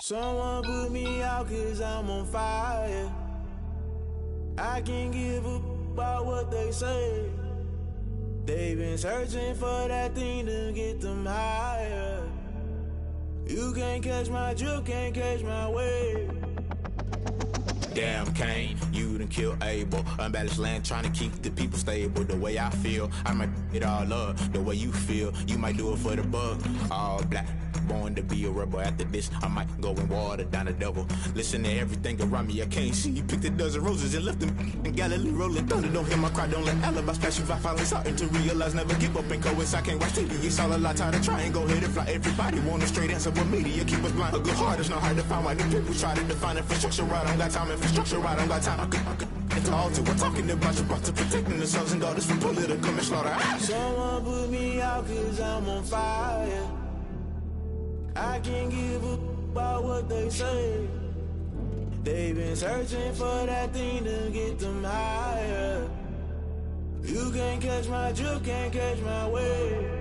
T: Someone put me out cause I'm on fire. I can't give up about what they say. They've been searching for that thing to get them higher. You can't catch my drift, can't catch my wave.
U: Damn, Kane, you done killed Abel. Unbalanced land, trying to keep the people stable. The way I feel, I might it all up. The way you feel, you might do it for the buck. All black, born to be a rebel. After this, I might go and water down the devil. Listen to everything around me, I can't see. You picked a dozen roses and left them in Galilee rolling thunder. Don't hear my cry, don't let alibis pass you. I finally starting to realize, never give up and coincide. Can't watch TV, it's all a lot. Time to try and go ahead and fly. Everybody want a straight answer, but media keep us blind. A good heart is not hard to find. Why the people try to define infrastructure right? I don't got time, infrastructure right, I don't got time. It's all to we're talking about you, brought to protecting the sons and daughters from political manslaughter.
T: Someone put me out cause I'm on fire. I can't give up about what they say. They've been searching for that thing to get them higher. You can't catch my drift, can't catch my wave.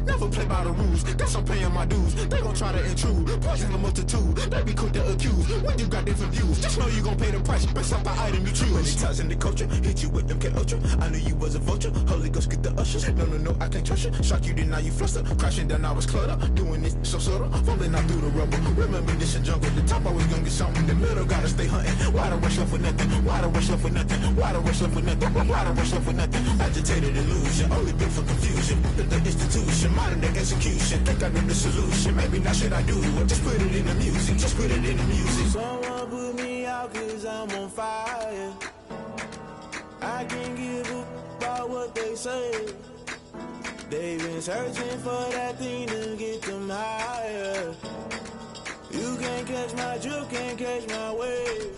U: Never play by the rules. Guess I'm paying my dues. They gon' try to intrude. Poison the multitude. They be quick to accuse. When you got different views, just know you gon' pay the price based off the item you choose. Many times in the culture, hit you with them K-Ultra. I knew you was a vulture. Holy Ghost get the ushers. No, I can't trust you. Shock you, then now you fluster. Crashing down, I was cluttered. Doing this so subtle. Fumbling out through the rubble. Remember this in jungle. The top I was gonna get something. The middle gotta stay hunting. Why the rush left for nothing? Why the rush left for nothing? Why the rush left for nothing? Why the rush left for nothing? Agitated illusion. Only built for confusion. The institution. Modern day execution. Think I know the solution. Maybe now should I do it? Just put it in the music. Just put it in the music.
T: Someone put me out 'cause I'm on fire. I can't give a about what they say. They've been searching for that thing to get them higher. You can't catch my drift, can't catch my wave.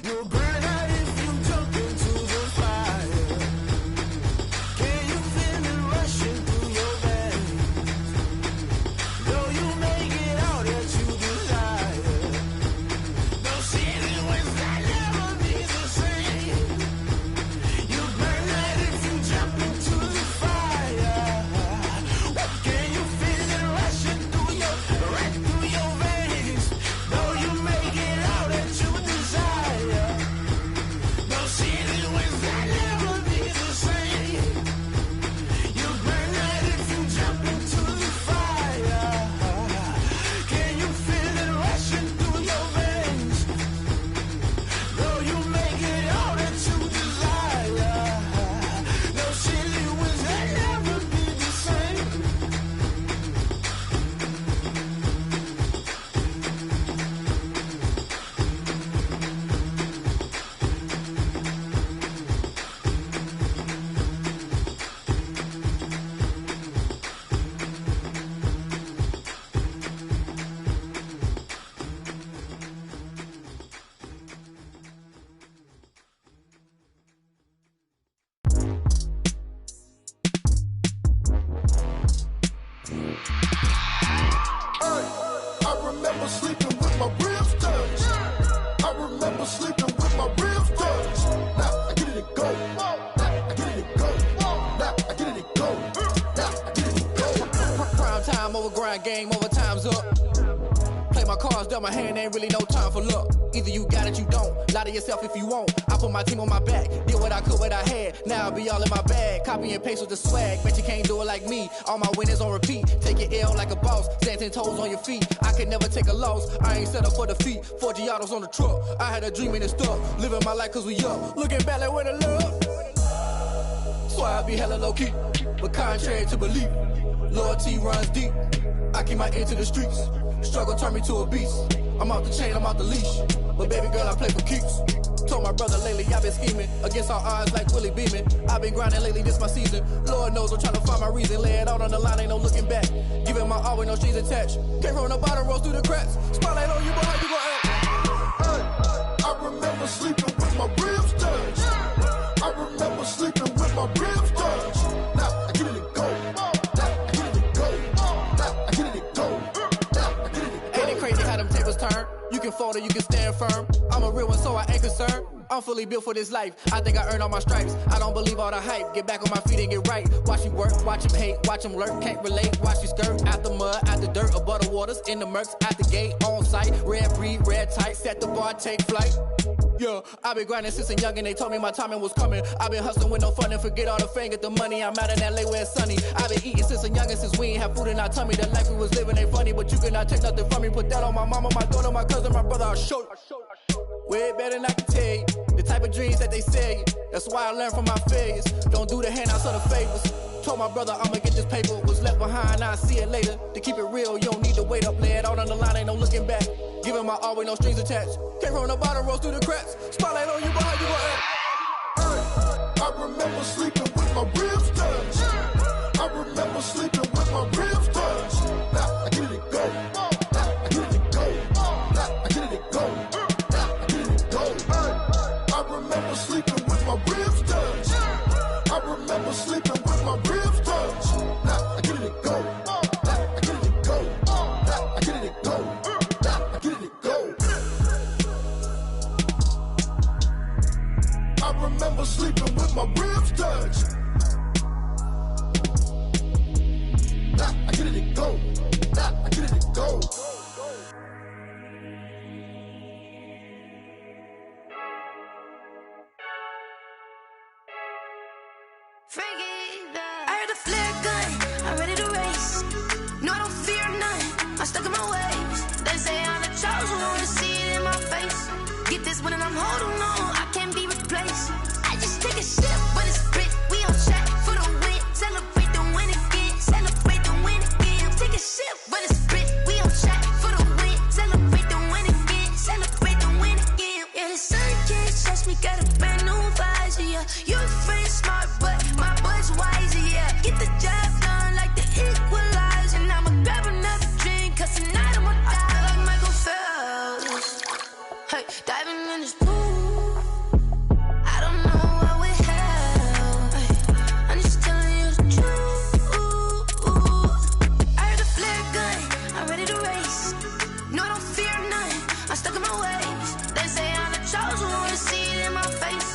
T: You'll burn out if you jump into the fire. Can you feel it rushing through your veins? Though you make it all that you desire. No city was that never be the same. You burn out if you jump into the fire. Can you feel it rushing through your veins? Though you make it all that you desire. No city was that never be the same. You burn out if you jump into the fire. Can you feel it rushing through your veins? Though you make it all that you desire. No city was that never be the same.
A: I remember sleeping with my ribs touched. I remember sleeping with my ribs touched. Now I get it to go. Now I get it to go. Now I get it to go. Now I get it to go.
V: Prime time over grind game, over time's up. Play my cards, dealt my hand, ain't really no time for luck. Either you got it, you don't. Lie to yourself if you won't. I put my team on my back, did what I could, what I had. Now I'll be all in my bag. Copy and paste with the swag. Bet you can't do it like me. All my winners on repeat. Take your L like a boss. Stand 10 toes on your feet. I can never take a loss. I ain't set up for defeat. 4 Giottos on the truck. I had a dream and it's stuck. Living my life 'cause we up. Looking back like where the love. So I be hella low key. But contrary to belief, loyalty runs deep. I keep my ear to the streets. Struggle turned me to a beast. I'm out the chain, I'm out the leash. But baby girl, I play for keeps. Told my brother lately, I've been scheming against all odds like Willie Beeman. I've been grinding lately, this my season. Lord knows I'm trying to find my reason. Lay it out on the line, ain't no looking back. Giving my all with no strings attached. Came from the bottom, rose through the cracks. Spotlight on you, but how you gon' act?
A: I remember sleeping with my ribs touched. I remember sleeping with my ribs touched. Now I get it to go. Now I get it to go. Now I get it to go. Now I get it to go.
V: Ain't it crazy how them tables turn? You can fold or you can stand firm. I'm a real one, so I ain't concerned. I'm fully built for this life. I think I earned all my stripes. I don't believe all the hype. Get back on my feet and get right. Watch you work, watch him hate, watch him lurk. Can't relate, watch you skirt. Out the mud, out the dirt, above the waters, in the murks, out the gate, on site. Red breed, red tight, set the bar, take flight. Yeah, I've been grinding since a young and they told me my timing was coming. I've been hustling with no fun and forget all the fame, get the money. I'm out in LA where it's sunny. I've been eating since a young and since we ain't have food in our tummy. The life we was living ain't funny, but you cannot take nothing from me. Put that on my mama, my daughter, my cousin, my brother, I'll show you. Way better than I can tell you. The type of dreams that they sell you. That's why I learned from my failures. Don't do the handouts or the favors. Told my brother I'ma get this paper. Was left behind, I'll see it later. To keep it real, you don't need to wait up. Lay it out on the line, ain't no looking back. Giving my all with no strings attached. Came from the bottom, rose through the cracks. Spotlight on you, but how you gon' act?
A: I remember sleeping with my ribs touched. I remember sleeping with my ribs touched. Now I get it to go. Now I get it to go. Now I get it to go. Now I get it to go. I remember sleeping with my ribs touched. I remember sleeping with my ribs touched. Now I get it to go. Now I get it to go. Now I get it to go. Now I get it to go. I remember sleeping with my ribs touched.
N: I'm stuck in my ways. They say I'm the chosen one, to see it in my face. Get this one and I'm holding on, I can't be replaced. I just take a sip when it's split. We on track for the win. Celebrate the win again. Celebrate the win again. Take a sip when it's split. We on track for the win. Celebrate the win again. Celebrate the win again. Yeah, the sun can't touch me. Got a brand new visor. Yeah, you're friend smart, but my boy's wiser. Yeah, get the job done like the equalizer. And I'ma grab another drink, 'cause tonight I'ma die like Michael Phelps. Hey, diving in this pool. I don't know what we have. Hey, I'm just telling you the truth. I heard the flare gun. I'm ready to race. No, I don't fear none. I'm stuck in my ways. They say I'm the chosen one, to see it in my face.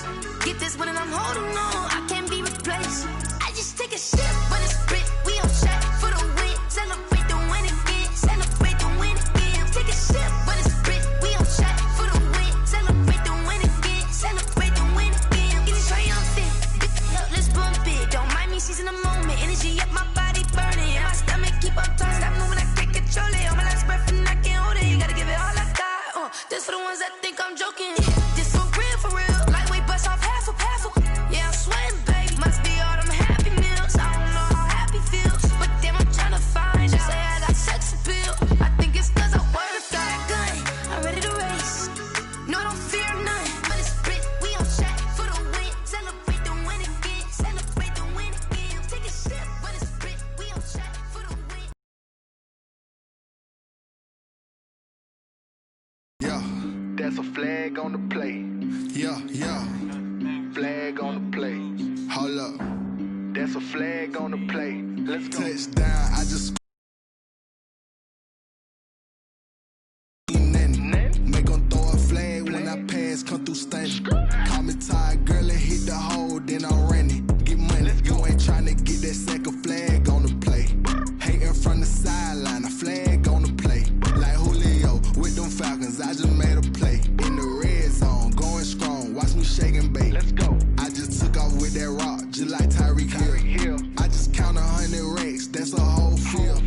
N: Get this one and I'm holding on, I can't be replaced. I just take a sip when it's split. We on track for the win. Celebrate the win again. Celebrate the win again. Take a sip when it's split. We on track for the win. Celebrate the win again. Celebrate the win again. Getting triumphant. Let's bump it. Don't mind me seizing the moment. Energy up, my body burning. And my stomach keep on turning. Stop moving, I can't control it. On my last breath and I can't hold it. You gotta give it all I got. This for the ones that think I'm joking. This for real, for real. Lightweight bust off half a. Yeah, I'm sweating, baby. Must be all them happy meals. I don't know how happy feels, but damn, I'm trying to find out. Say I got sex appeal. I think it's 'cause I wear a fat gun. I'm ready to race. No, I don't fear none. But it's split. We on track for the win. Celebrate the win again. Celebrate the win again. Take a sip, but it's split. We on track for the win.
F: Yeah, that's a flag on the play. Yeah, yeah. Flag on the play. Hold up. That's a flag on the play. Let's go. Touchdown. I just make them throw a flag when I pass, come through stunning. Call me tired, girl, and hit the hole, then I'm running. Get money. You ain't trying to get that second flag on the play. Hating from the sideline, a flag on the play. Like Julio with them Falcons, I just made a play. In the red zone, going strong. Watch me shake and bake. Let's go. I just took off with that rock, just like Tyreek Hill. I just count 100 racks, that's a whole field.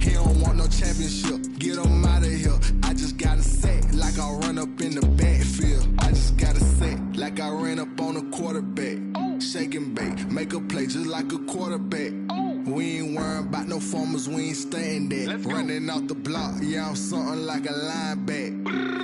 F: He don't want no championship, get him out of here. I just got a set, like I run up in the backfield. I just got a set, like I ran up on a quarterback. Shake and bake, make a play just like a quarterback. We ain't worrying about no formers, we ain't staying there. Running off the block, yeah, I'm something like a lineback.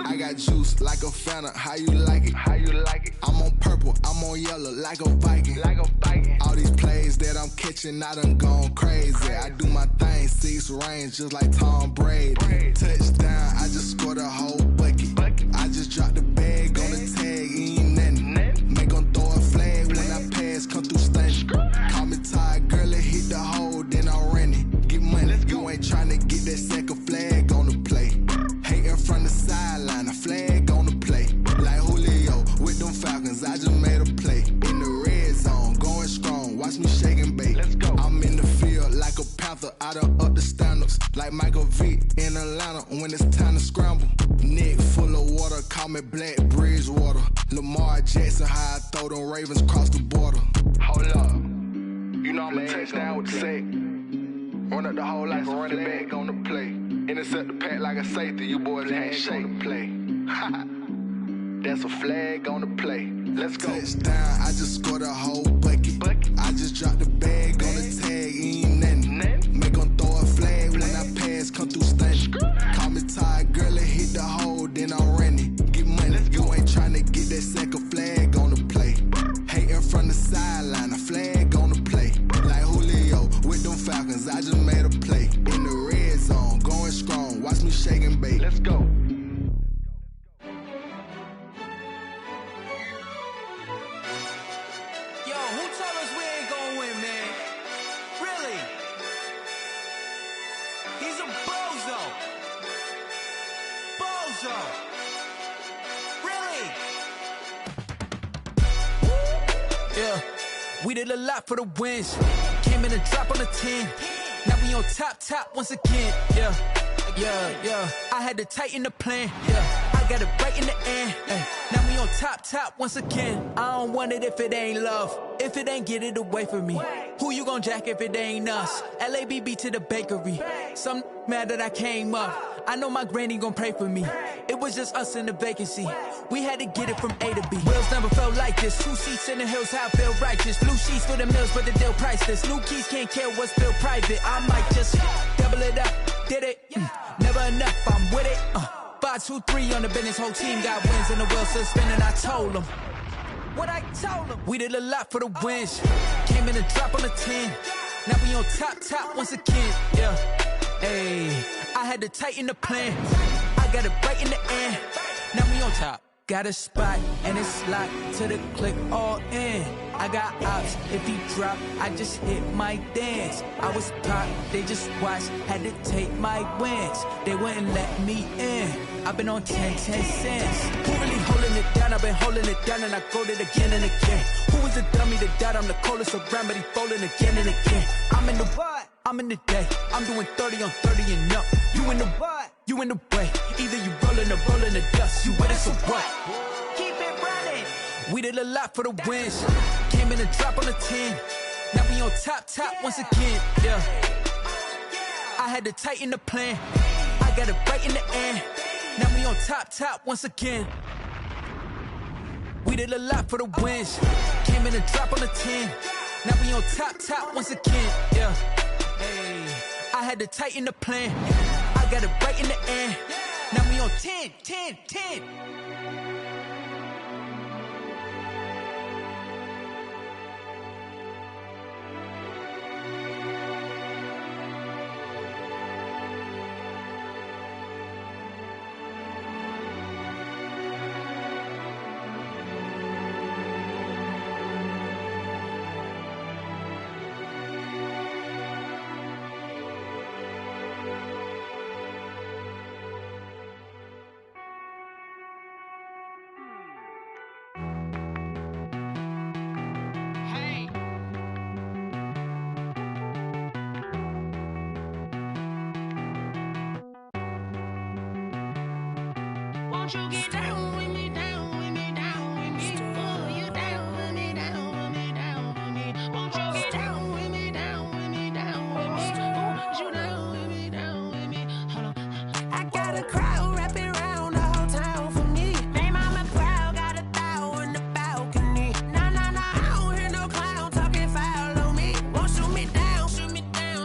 F: I got juice like a Fanta, how you like it? How you like it? I'm on purple, I'm on yellow, like a Viking. Like a Viking. All these plays that I'm catching, I done gone crazy. I do my thing, 6 range, just like Tom Brady. Touchdown, I just scored a whole bucket. I just dropped the bag on the tag, ain't nothing. Make them throw a flag when I pass, come through stunning. Call me tired, girl, and hit the hole, then I'm running. Get money, you ain't trying to get that second flag on the play. Hating from the sideline, a flag on the play. Like Julio with them Falcons, I just made a play. In the red zone, going strong, watch me shake and bake. Let's go. I'm in the field like a panther, I done up the standards. Like Michael Vick in Atlanta when it's time to scramble. Neck full of water, call me Black Bridgewater. Lamar Jackson, how I throw them Ravens across the border. Hold up. You know I'm a touchdown with the sack. Run up the hole like a running back on the play. Intercept the pack like a safety, you boys ain't shake the play. That's a flag on the play. Let's go. Touchdown, I just scored a whole bucket. I just dropped the bag on the tag, ain't nothing. Make them throw a flag when I pass, come through stunning. Call me tired, girl, and hit the hole, then I'm running. Get money, you ain't trying to get that second flag on the play. Hating from the sideline, a flag on the play. Like Julio with them Falcons, I just made a play. In the red zone, going strong, watch me shake and bake. Let's go.
B: Yo, who told us we ain't gonna win, man? Really? He's a bozo. Bozo. Really? Yeah, we did a lot for the wins. Came in and dropped on the 10. Now we on top once again. Yeah. I had to tighten the plan. Yeah, I got it right in the end. Now we on top once again. I don't want it if it ain't love. If it ain't, get it away from me.
E: Who you gon' jack if it ain't us? LABB to the bakery. Some mad that I came up. I know my granny gon' pray for me. It was just us in the vacancy. We had to get it from A to B. Wheels never felt like this. 2 seats in the hills, how I feel righteous. Blue sheets for the mills, but the deal priceless. New keys can't care what's still private. I might just double it up. Did it? Never enough, I'm with it. 5, 2, 3 on the business. Whole team got wins and the wheels still spinning. I told them what I told them. We did a lot for the wins. Came in and drop on the 10. Now we on top once again. Yeah. Hey, I had to tighten the plan. I got it right in the end. Now we on top. Got a spot and it's locked to the click all in. I got ops, if he drop, I just hit my dance. I was pop, they just watched, had to take my wins. They wouldn't let me in. I've been on 10 cents. Who really holding it down? I've been holding it down and I go it again and again. Who was the dummy that died? I'm the coldest around, but he folding again and again. I'm in the what? I'm in the day. I'm doing 30 on 30 and up. You in the what? You in the way. Either you rolling or rolling the dust. You with us or what? Keep it running. We did a lot for the wins. Came in and drop on the 10. Now we on top once again. Yeah. I had to tighten the plan. I got it right in the end. Now we on top once again. We did a lot for the wins. Came in and drop on the 10. Now we on top once again. Yeah. Hey, I had to tighten the plan. I got it right in the end. Now we on 10.
B: Won't you get down with me, down with me, down with me? Oh, you down with me, down with me, down with me. Won't you get down with me, down with me, down with me? Oh, you down with me, down with me? Hold on. I got a crowd wrapping around the whole town for me. They mama proud, got a thou in the balcony. Nah, I don't hear no clown talking foul on me. Won't shoot me down,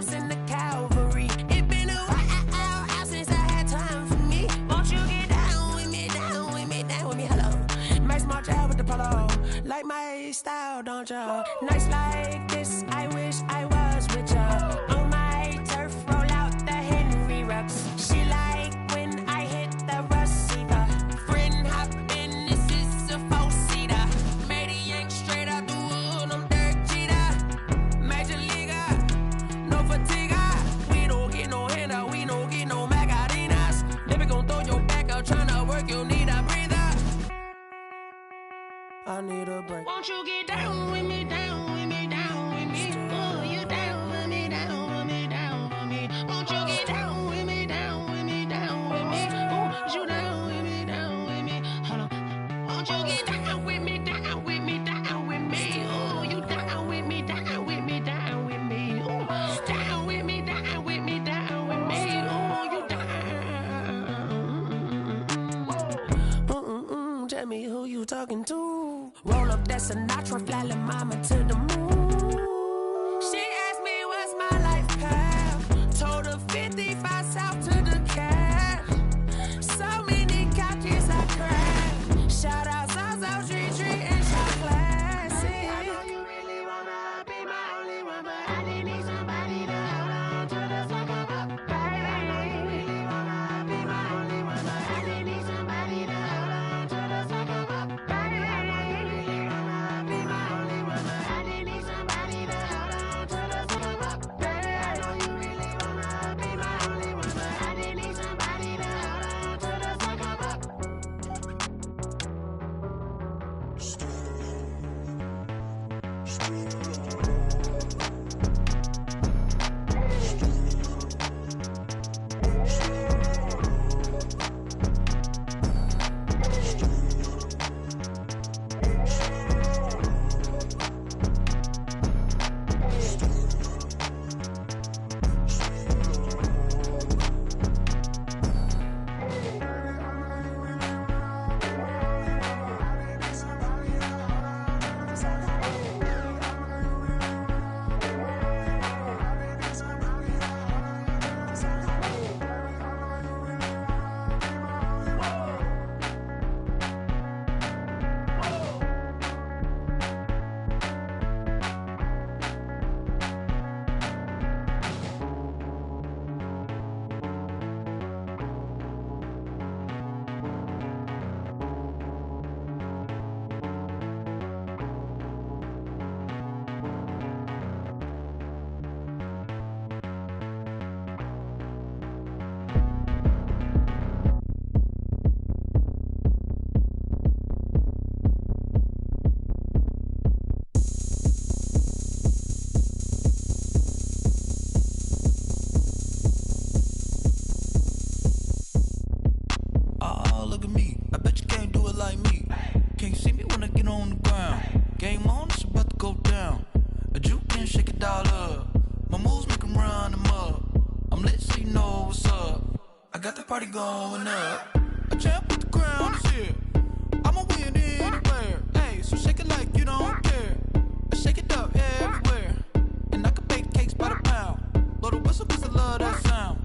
B: send the cavalry. It been a while since I had time for me. Won't you get down with me, down with me, down with me? Hello. Nice march out with the polo. Like my style, don't ya? Nice like this, I wish I was with ya. On my turf, roll out the Henry Rux. She like when I hit the receiver. Friend hop in, this is a four-seater. Made a yank straight out the wood, I'm Derek Jeter. Major leaguer, no fatigue. We don't get no handout, we don't get no Macarinas. Never gon' throw your back out, tryna work, you need a breather. I need a break. Won't you get down with me, down with me, down with me? Oh, you down with me, down with me, down with me? Won't you get down with me, down with me, down with me? Oh, you down with me, down with me? Hold on. Won't you get down with me, down with me, down with me? Oh, you down with me, down with me, down with me? Oh, down with me, down with me, down with me? Oh, you down. Tell me who you talking to. Roll up that Sinatra, fly la mama to the moon. She asked me what's my life path. Told her 55 south to the cash. So many couches I cracked. Shout out Zaza, Tree, and Shot Classic. I know you really wanna be my only one, but I didn't need somebody to hold on to the fuck up, baby. I know you really wanna be my only one, but I didn't need somebody to hold on to the fuck up, baby. I know you really wanna be my only one, but I didn't need somebody to got the party going up. A champ with the crown is here. I'ma win anywhere. Hey, so shake it like you don't care. I shake it up everywhere. And I can bake cakes by the pound. Blow the whistle cause I love that sound.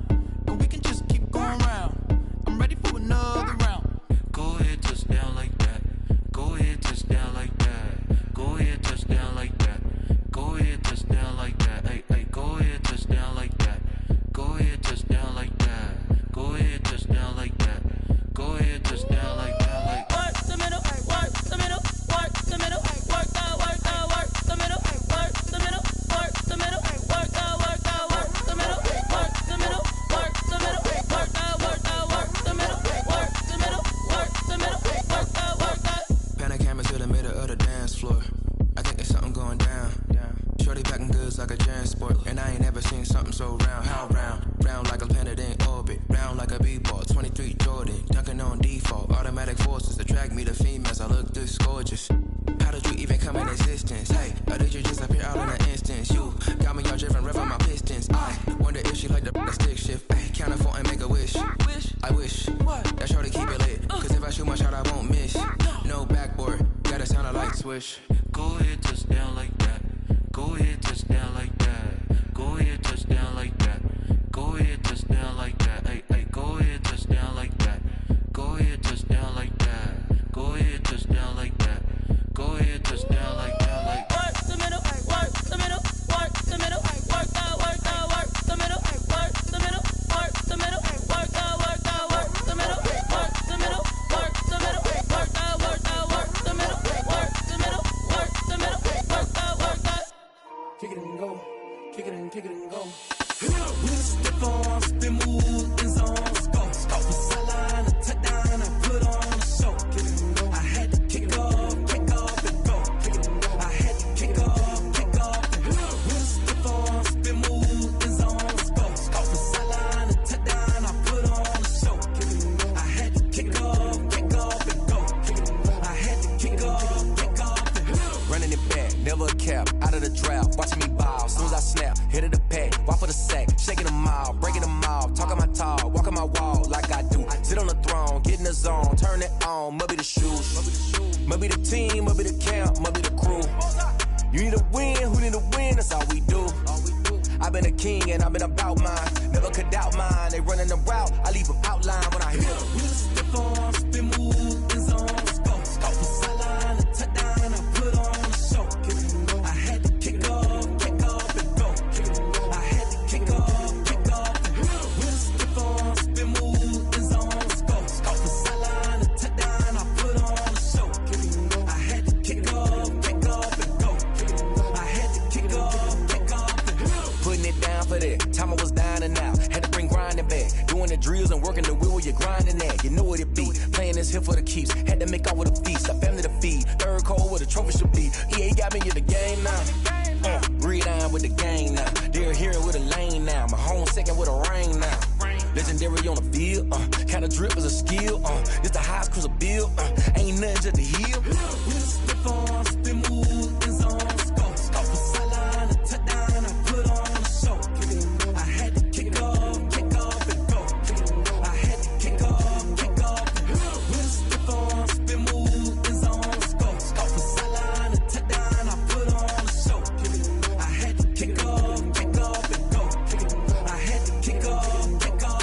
B: And we can just keep going round. I'm ready for another round.
D: Go ahead, touch down like that. Go ahead, touch down like that. Go ahead, touch down like that. Go ahead, touch down like that. Hey, hey, go ahead, touch down like that. Go ahead, touch down like that. Go ahead, touch down like that. Go ahead, touch down like that. Like
B: work the middle, work the middle, work the middle, work that, work the middle, work the middle, work the middle, work that, work the middle, work the middle, work the middle, work that, work the middle, work the middle, work the middle, work that.
G: Pan a camera to the middle of the dance floor. I think there's something going down. Shorty packing goods like a transport, and I ain't never seen something so round. How round? Round like a planet in orbit, round like a b-ball. 23 Jordan, dunking on default. Automatic forces attract me to females. I look this gorgeous. How did you even come in existence? Hey, or did you just appear out in an instance? You got me all driven, revving my pistons. I wonder if she like the stick shift. Ay, count a four and make a wish. I wish that shorty keep it lit. Cause if I shoot my shot, I won't miss. No backboard, gotta sound a light swish.
D: go ahead, touch down like that. Go ahead, touch down like that. Go ahead, touch down like that. Go ahead, touch down like that. Hey, hey, go ahead, touch down like that. Go ahead, touch down like that. Go ahead, touch down like that. Go ahead, touch down like that. Like
B: work the middle, work the middle, work the middle, work that, work the middle, work the middle, work the middle, work that, work the middle, work the middle, work the middle, work that, work the middle, work the middle, work the middle, work that. Kick it and go, kick it and go.
C: With a stiff arm, spin move in zone. Go, from sideline to touchdown, I put on a show. I had to kick off and go. I had to kick off and go. With a stiff arm, spin move in zone. Go, from sideline to touchdown, I put on a show. I had to kick off and go. I had to kick off and go. Running it back, never a cap, out of the draft, watching me ball. Soon as I snap, hit of the pack, walk for the sack, shaking them all, breaking them all, talking my talk, walking my wall like I do. Sit on the throne, get in the zone, turn it on, must be the shoes, must be the team, must be the camp, must be the crew. You need to win, who need to win, that's all we do. I've been a king and I've been about mine, never could doubt mine. They running the route, I leave them outline when I hit them. With a stiff arm, spin move in zone. Go from sideline to touchdown, I put on a show. I had to kick off and go. I had to kick off and go. With a stiff arm, spin move in zone. Go from sideline to touchdown, I put on a show. I had to kick off and go. I had to kick off and go. Putting it down for that, time I was down and out. Had to bring grinding back, doing the drills and working the wheel where you're grinding at. You know what it be, playing this here for the keeps. Had to make off with a feast, a family to feed. Third cold where the trophy should be. EA got me in the game now. Breathe down with the game now. They're here with a lane now. My home second with a rain now. Legendary on the field, kinda drip is a skill. It's the highest cruiser bill, ain't nothing just to heal. With a stiff arm, spin move in zone. Go from sideline to touchdown, I put on a show. I had to kick off and go. I had to kick off and go. With a stiff arm, spin move in zone. Go from sideline to touchdown, I put on a show. I had to kick off and go. I had to kick off and go.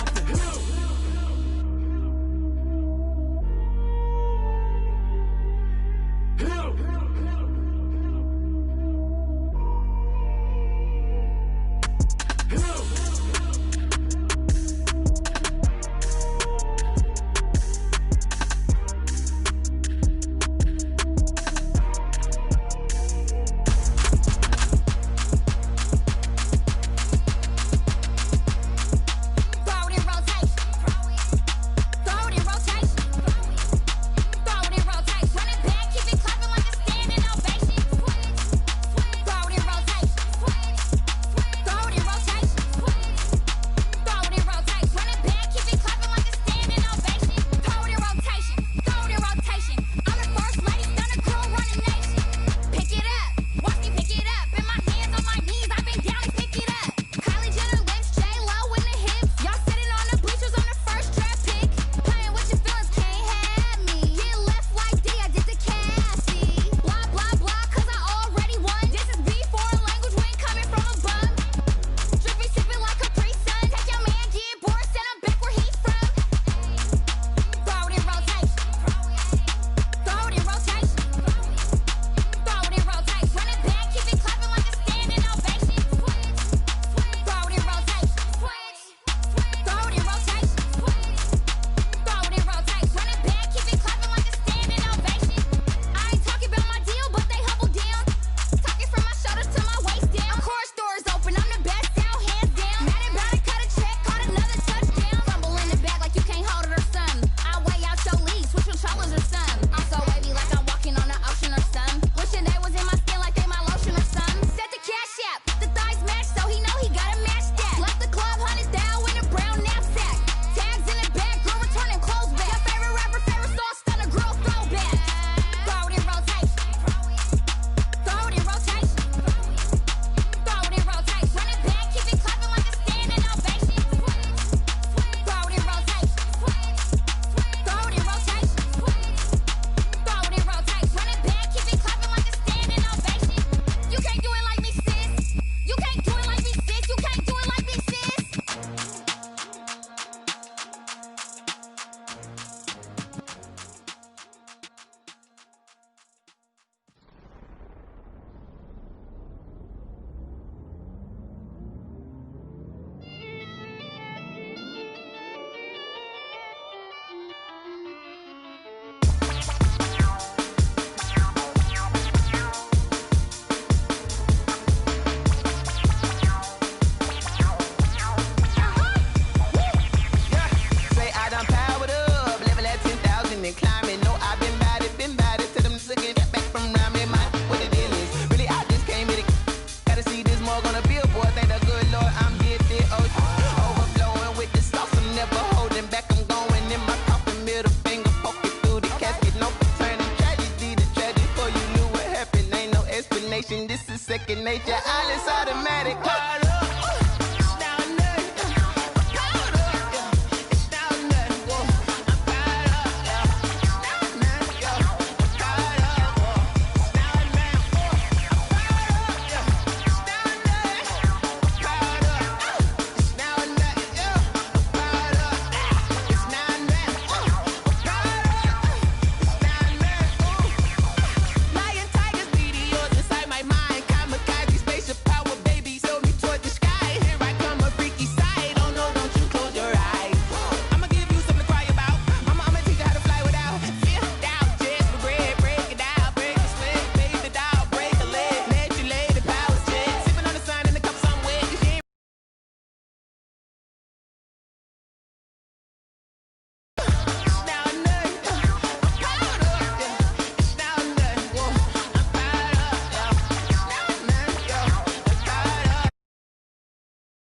R: nature, all is automatic. Call